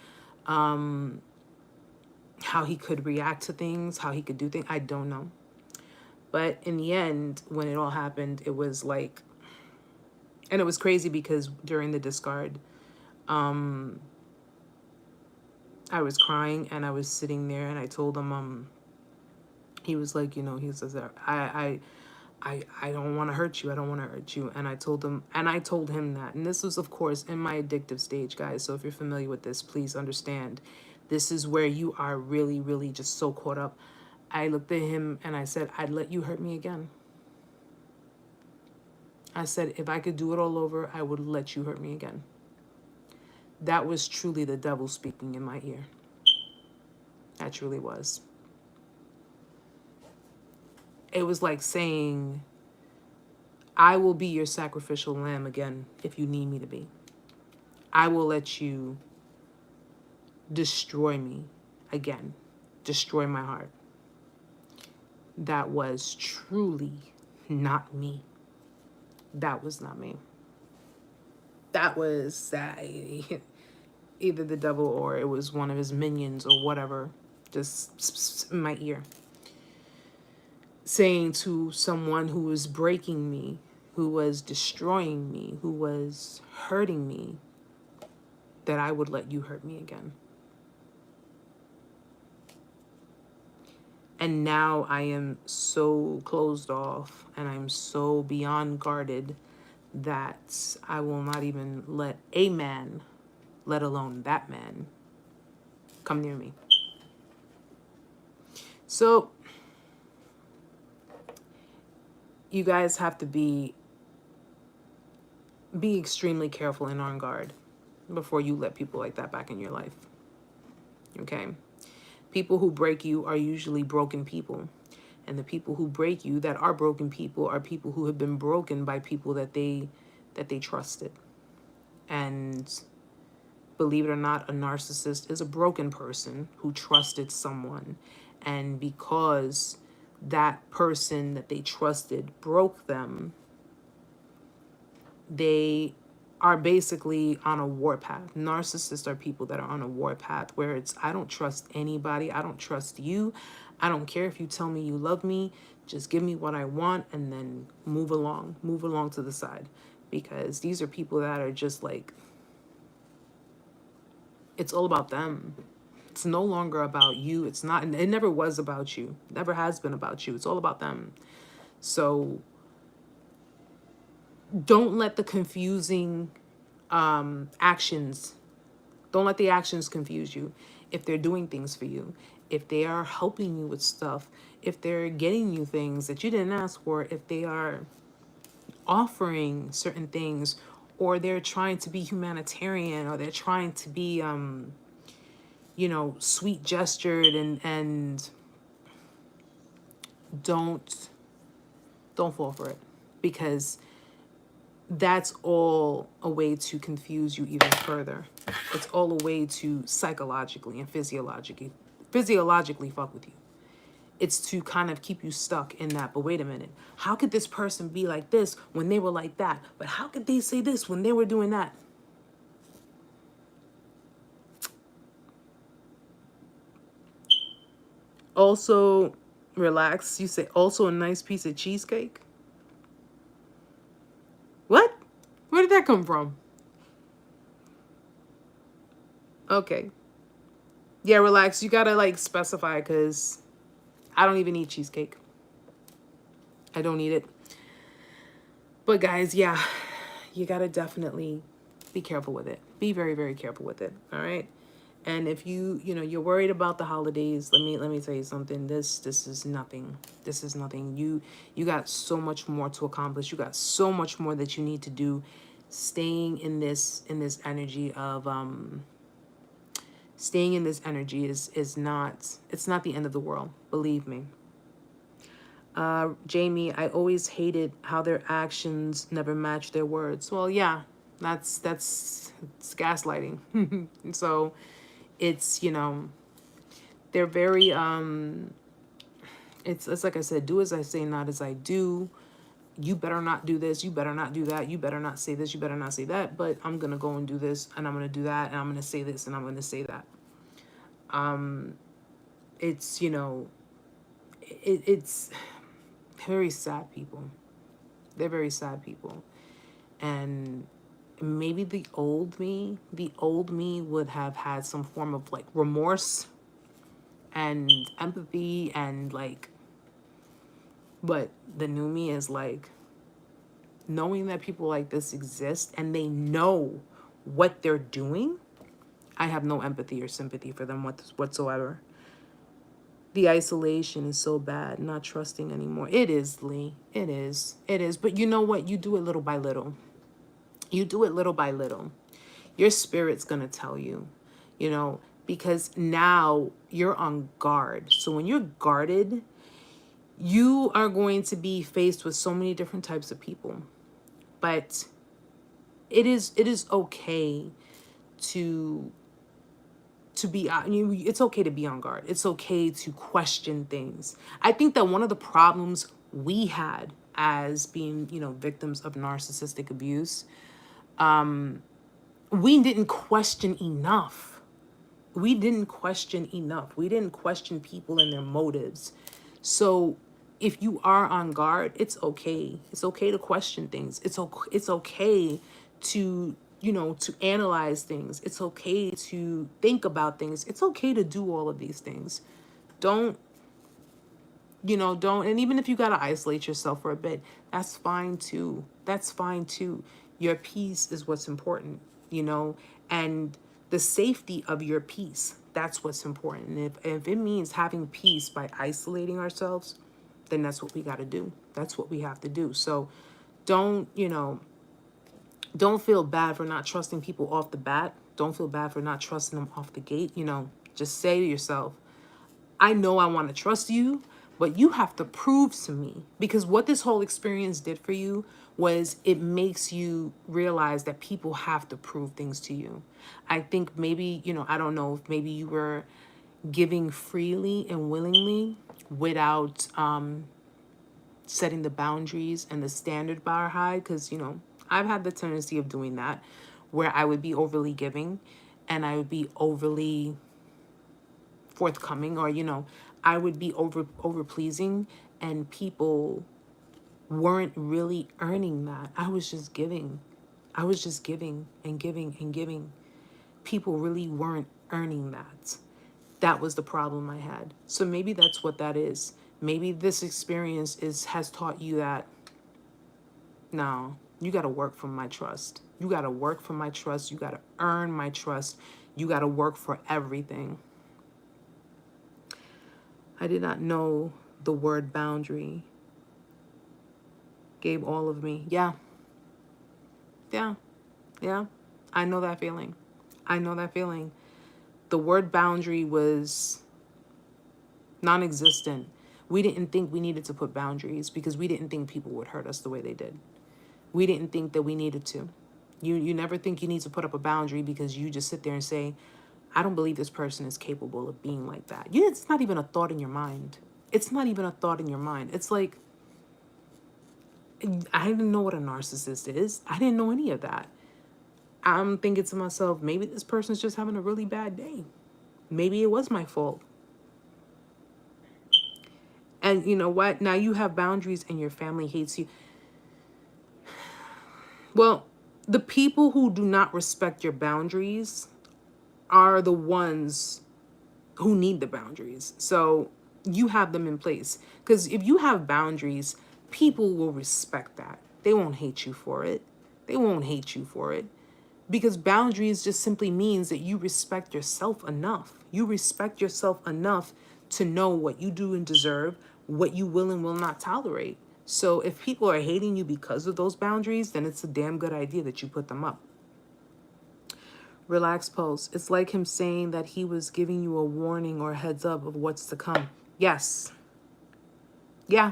how he could react to things, how he could do things. I don't know. But in the end, when it all happened, it was like, and it was crazy because during the discard, I was crying and I was sitting there and I told him, he was like, you know, he says, I don't want to hurt you. I don't want to hurt you. And I told him that. And this was, of course, in my addictive stage, guys. So if you're familiar with this, please understand. This is where you are really, really just so caught up. I looked at him and I said, I'd let you hurt me again. I said, if I could do it all over, I would let you hurt me again. That was truly the devil speaking in my ear. That truly was. It was like saying, I will be your sacrificial lamb again if you need me to be. I will let you destroy me again. Destroy my heart. that was truly not me. That was not me. That was either the devil or it was one of his minions or whatever, just in my ear, saying to someone who was breaking me, who was destroying me, who was hurting me, that I would let you hurt me again. And now I am so closed off and I'm so beyond guarded that I will not even let a man, let alone that man, come near me. So you guys have to be extremely careful and on guard before you let people like that back in your life. Okay? People who break you are usually broken people. And the people who break you that are broken people are people who have been broken by people that they trusted. And believe it or not, a narcissist is a broken person who trusted someone. And because that person that they trusted broke them, they are basically on a warpath. Narcissists are people that are on a warpath where it's, I don't trust anybody. I don't trust you. I don't care if you tell me you love me. Just give me what I want and then move along to the side. Because these are people that are just like, it's all about them. It's no longer about you. It's not, it never was about you. It never has been about you. It's all about them. So don't let the confusing actions, don't let the actions confuse you. If they're doing things for you, if they are helping you with stuff, if they're getting you things that you didn't ask for, if they are offering certain things, or they're trying to be humanitarian, or they're trying to be, sweet gestured, and don't fall for it, because that's all a way to confuse you even further. It's all a way to psychologically and physiologically fuck with you. It's to kind of keep you stuck in that. But wait a minute, how could this person be like this when they were like that? But how could they say this when they were doing that? Also, relax. You say also a nice piece of cheesecake? What? Where did that come from? Okay. Yeah, relax. You gotta like specify, because I don't even eat cheesecake. I don't eat it. But guys, yeah, you gotta definitely be careful with it. Be very, very careful with it. All right. And if you're worried about the holidays, let me tell you something. This is nothing. This is nothing. You got so much more to accomplish. You got so much more that you need to do. Staying in this energy of staying in this energy is not, it's not the end of the world. Believe me. Jamie, I always hated how their actions never match their words. Well, yeah, that's it's gaslighting. So it's, they're very, it's like I said, do as I say, not as I do. You better not do this. You better not do that. You better not say this. You better not say that. But I'm going to go and do this, and I'm going to do that, and I'm going to say this, and I'm going to say that. It's, it's very sad people. They're very sad people. And maybe the old me would have had some form of like remorse and empathy and like, but the new me is like, knowing that people like this exist and they know what they're doing, I have no empathy or sympathy for them whatsoever. The isolation is so bad, not trusting anymore. It is, Lee. It is. It is. But you know what? You do it little by little. You do it little by little. Your spirit's going to tell you, because now you're on guard. So when you're guarded, you are going to be faced with so many different types of people. But it is okay to to be, it's okay to be on guard. It's okay to question things. I think that one of the problems we had as being, victims of narcissistic abuse, we didn't question enough. We didn't question enough. We didn't question people and their motives. So if you are on guard, it's okay. It's okay to question things. It's okay to, to analyze things. It's okay to think about things. It's okay to do all of these things. Don't, and even if you got to isolate yourself for a bit, that's fine too. That's fine too. Your peace is what's important, and the safety of your peace. That's what's important. And if it means having peace by isolating ourselves, then that's what we got to do. That's what we have to do. So don't feel bad for not trusting people off the bat. Don't feel bad for not trusting them off the gate. Just say to yourself, I know I want to trust you, but you have to prove to me. Because what this whole experience did for you was it makes you realize that people have to prove things to you. I think maybe, I don't know if maybe you were giving freely and willingly without setting the boundaries and the standard bar high. Because, I've had the tendency of doing that, where I would be overly giving and I would be overly forthcoming, or I would be over pleasing, and people weren't really earning that. I was just giving and giving and giving. People really weren't earning that. That was the problem I had. So maybe that's what that is. Maybe this experience has taught you that, no, you got to work for my trust. You got to work for my trust. You got to earn my trust. You got to work for everything. I did not know the word boundary gave all of me. Yeah. I know that feeling. The word boundary was non-existent. We didn't think we needed to put boundaries because we didn't think people would hurt us the way they did. We didn't think that we needed to. You never think you need to put up a boundary because you just sit there and say, I don't believe this person is capable of being like that. It's not even a thought in your mind. It's like, I didn't know what a narcissist is. I didn't know any of that. I'm thinking to myself, maybe this person's just having a really bad day. Maybe it was my fault. And you know what? Now you have boundaries and your family hates you. Well, the people who do not respect your boundaries are the ones who need the boundaries. So you have them in place. Because if you have boundaries, people will respect that. They won't hate you for it. Because boundaries just simply means that you respect yourself enough. You respect yourself enough to know what you do and deserve, what you will and will not tolerate. So if people are hating you because of those boundaries, then it's a damn good idea that you put them up. Relax Pulse. It's like him saying that he was giving you a warning or a heads up of what's to come. Yes. Yeah.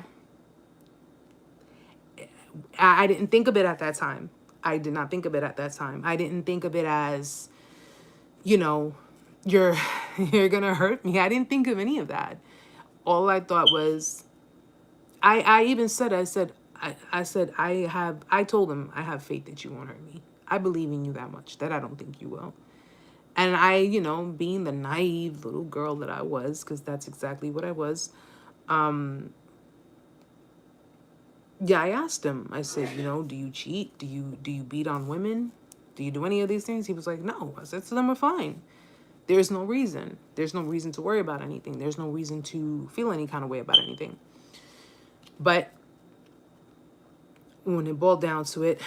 I didn't think of it at that time. I did not think of it at that time. I didn't think of it as, you're going to hurt me. I didn't think of any of that. All I thought was, I even said, I told him, I have faith that you won't hurt me. I believe in you that much that I don't think you will. And I, being the naive little girl that I was, because that's exactly what I was. Yeah, I asked him. I said, do you cheat? Do you beat on women? Do you do any of these things? He was like, no. I said, so then we're fine. There's no reason. There's no reason to worry about anything. There's no reason to feel any kind of way about anything. But when it boiled down to it,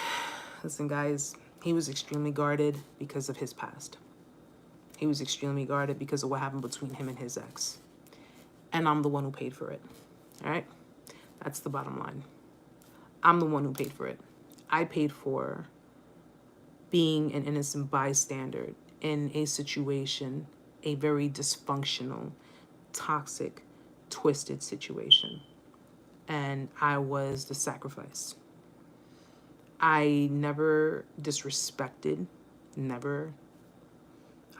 listen, guys, he was extremely guarded because of his past. He was extremely guarded because of what happened between him and his ex. And I'm the one who paid for it. All right? That's the bottom line. I'm the one who paid for it. I paid for being an innocent bystander in a situation, a very dysfunctional, toxic, twisted situation. And I was the sacrifice. I never disrespected, never.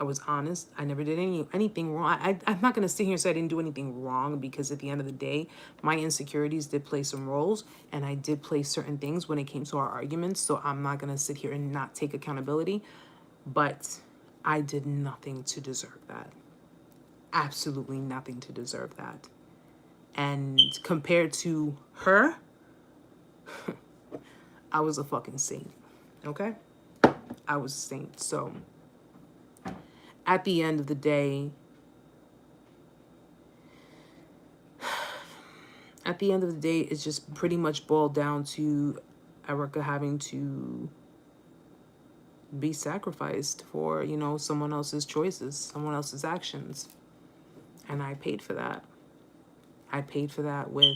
I was honest. I never did anything wrong. I'm not going to sit here and say I didn't do anything wrong, because at the end of the day, my insecurities did play some roles, and I did play certain things when it came to our arguments. So I'm not going to sit here and not take accountability. But I did nothing to deserve that. Absolutely nothing to deserve that. And compared to her, I was a fucking saint. Okay? I was a saint. So at the end of the day, it's just pretty much boiled down to Erica having to be sacrificed for, you know, someone else's choices, someone else's actions. And I paid for that. I paid for that with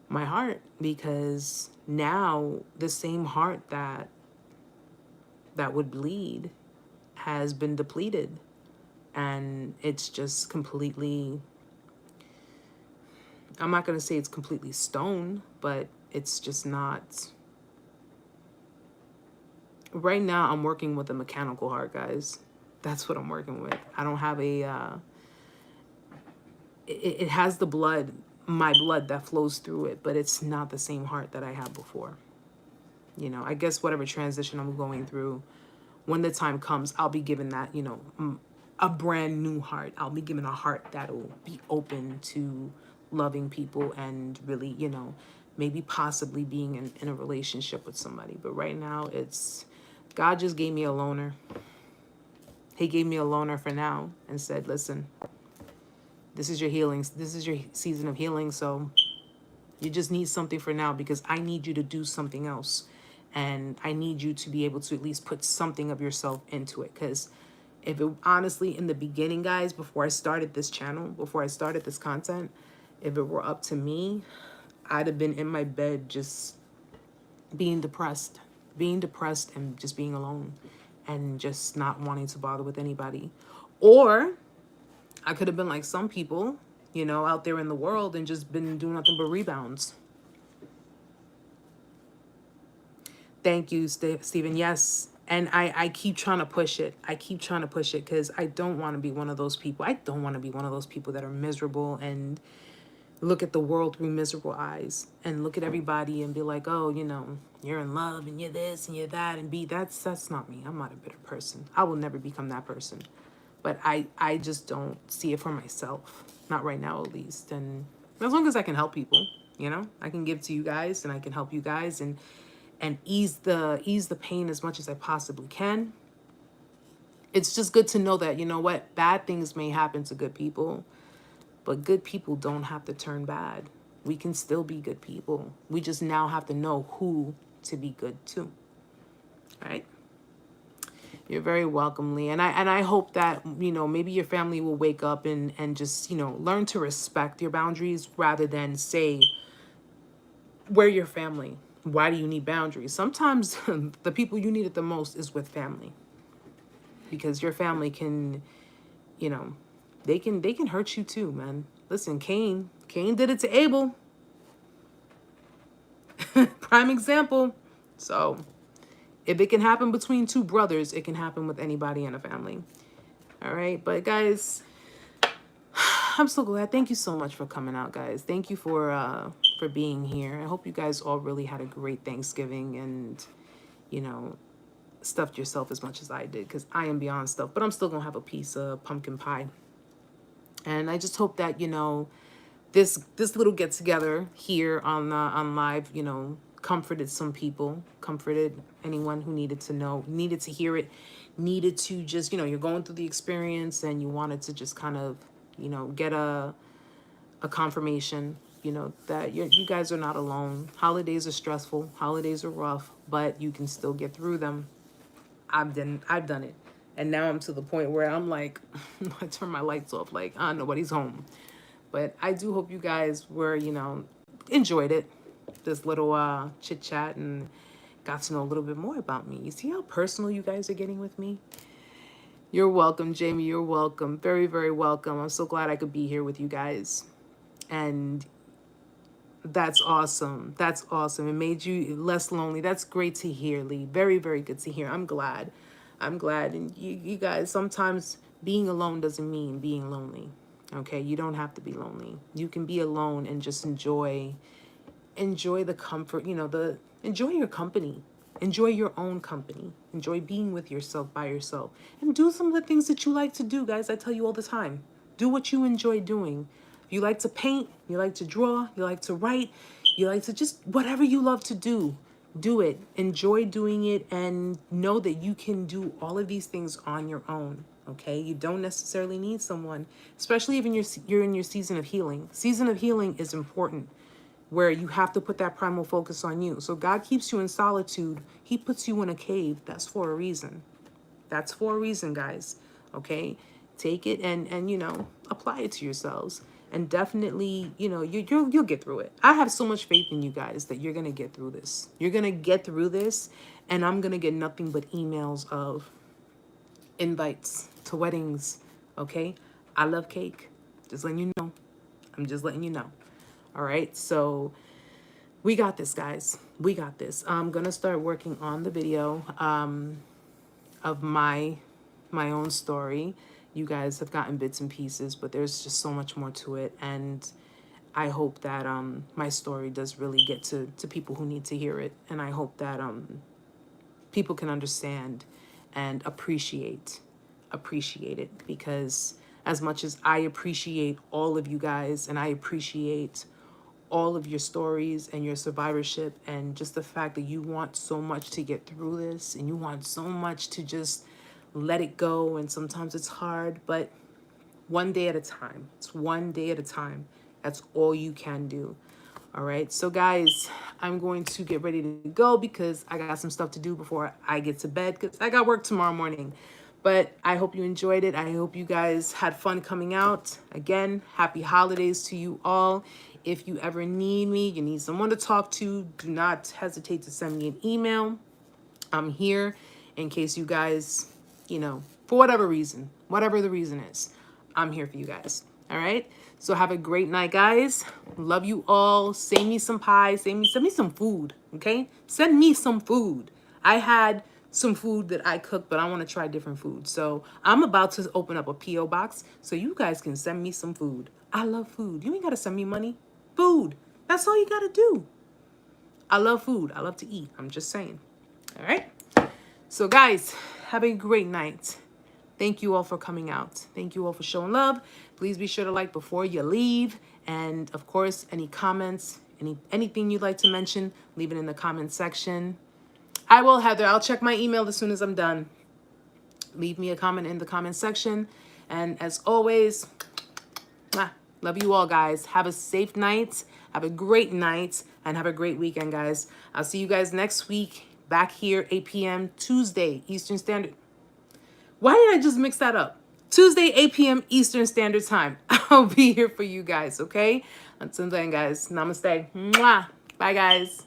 my heart, because now the same heart that would bleed has been depleted, and it's just completely, I'm not going to say it's completely stone, but it's just not. Right now I'm working with a mechanical heart, guys. That's what I'm working with. I don't have a it has the blood, my blood that flows through it, but it's not the same heart that I had before. You know, I guess whatever transition I'm going through, when the time comes, I'll be given that, you know, a brand new heart. I'll be given a heart that'll be open to loving people and really, you know, maybe possibly being in a relationship with somebody. But right now, it's, God just gave me a loner. He gave me a loner for now and said, listen, this is your healing. This is your season of healing. So you just need something for now, because I need you to do something else. And I need you to be able to at least put something of yourself into it. Because if it, honestly, in the beginning, guys, before I started this channel, before I started this content, if it were up to me, I'd have been in my bed just being depressed and just being alone and just not wanting to bother with anybody. Or I could have been like some people, you know, out there in the world and just been doing nothing but rebounds. Thank you, Stephen. Yes. And I keep trying to push it. I keep trying to push it because I don't want to be one of those people. I don't want to be one of those people that are miserable and look at the world through miserable eyes and look at everybody and be like, oh, you know, you're in love and you're this and you're that and be that's not me. I'm not a bitter person. I will never become that person. But I just don't see it for myself. Not right now, at least. And as long as I can help people, you know, I can give to you guys and I can help you guys and ease the pain as much as I possibly can. It's just good to know that, you know what, bad things may happen to good people, but good people don't have to turn bad. We can still be good people. We just now have to know who to be good to. All right? You're very welcome, Lee. And I hope that, you know, maybe your family will wake up and just, you know, learn to respect your boundaries rather than say, we're your family. Why do you need boundaries? Sometimes the people you need it the most is with family. Because your family can, you know, they can hurt you too, man. Listen, Cain did it to Abel. Prime example. So if it can happen between two brothers, it can happen with anybody in a family. All right. But guys, I'm so glad. Thank you so much for coming out, guys. Thank you for being here. I hope you guys all really had a great Thanksgiving and, you know, stuffed yourself as much as I did, because I am beyond stuffed, but I'm still going to have a piece of pumpkin pie. And I just hope that, you know, this little get together here on live, you know, comforted some people, comforted anyone who needed to know, needed to hear it, needed to just, you know, you're going through the experience and you wanted to just kind of, you know, get a confirmation, you know, that you guys are not alone. Holidays are stressful, holidays are rough, but you can still get through them. I've done it. And now I'm to the point where I'm like, I turn my lights off, like, nobody's home. But I do hope you guys were, you know, enjoyed it. This little chit chat and got to know a little bit more about me. You see how personal you guys are getting with me? You're welcome, Jamie. You're welcome. Very, very welcome. I'm so glad I could be here with you guys. And that's awesome. That's awesome. It made you less lonely. That's great to hear, Lee. Very, very good to hear. I'm glad. I'm glad. And you guys, sometimes being alone doesn't mean being lonely. Okay, you don't have to be lonely. You can be alone and just enjoy the comfort, enjoy your company. Enjoy your own company. Enjoy being with yourself by yourself. And do some of the things that you like to do, guys. I tell you all the time. Do what you enjoy doing. If you like to paint, you like to draw, you like to write, you like to just whatever you love to do it. Enjoy doing it and know that you can do all of these things on your own. Okay? You don't necessarily need someone, especially if you're in your season of healing. Season of healing is important, where you have to put that primal focus on you. So God keeps you in solitude. He puts you in a cave. That's for a reason. That's for a reason, guys. Okay? Take it and apply it to yourselves. And definitely, you'll get through it. I have so much faith in you guys that you're going to get through this. You're going to get through this, and I'm going to get nothing but emails of invites to weddings. Okay? I love cake. Just letting you know. I'm just letting you know. All right, so we got this, guys. We got this. I'm gonna start working on the video of my own story. You guys have gotten bits and pieces, but there's just so much more to it, and I hope that my story does really get to people who need to hear it, and I hope that people can understand and appreciate it, because as much as I appreciate all of you guys, and I appreciate all of your stories and your survivorship, and just the fact that you want so much to get through this, and you want so much to just let it go, and sometimes it's hard, but one day at a time. It's one day at a time. That's all you can do. All right, so guys, I'm going to get ready to go because I got some stuff to do before I get to bed, because I got work tomorrow morning. But I hope you enjoyed it. I hope you guys had fun coming out. Again, happy holidays to you all. If you ever need me, you need someone to talk to, do not hesitate to send me an email. I'm here in case you guys, for whatever reason, whatever the reason is, I'm here for you guys. All right. So have a great night, guys. Love you all. Send me some pie. Send me some food. Okay. Send me some food. I had some food that I cooked, but I want to try different food. So I'm about to open up a P.O. box so you guys can send me some food. I love food. You ain't got to send me money. Food. That's all you got to do. I love food. I love to eat. I'm just saying. All right. So guys, have a great night. Thank you all for coming out. Thank you all for showing love. Please be sure to like before you leave. And of course, any comments, anything you'd like to mention, leave it in the comment section. I will, Heather. I'll check my email as soon as I'm done. Leave me a comment in the comment section. And as always, love you all, guys. Have a safe night. Have a great night. And have a great weekend, guys. I'll see you guys next week. Back here, 8 p.m. Tuesday, Eastern Standard. Why did I just mix that up? Tuesday, 8 p.m. Eastern Standard Time. I'll be here for you guys, okay? Until then, guys, namaste. Mwah. Bye, guys.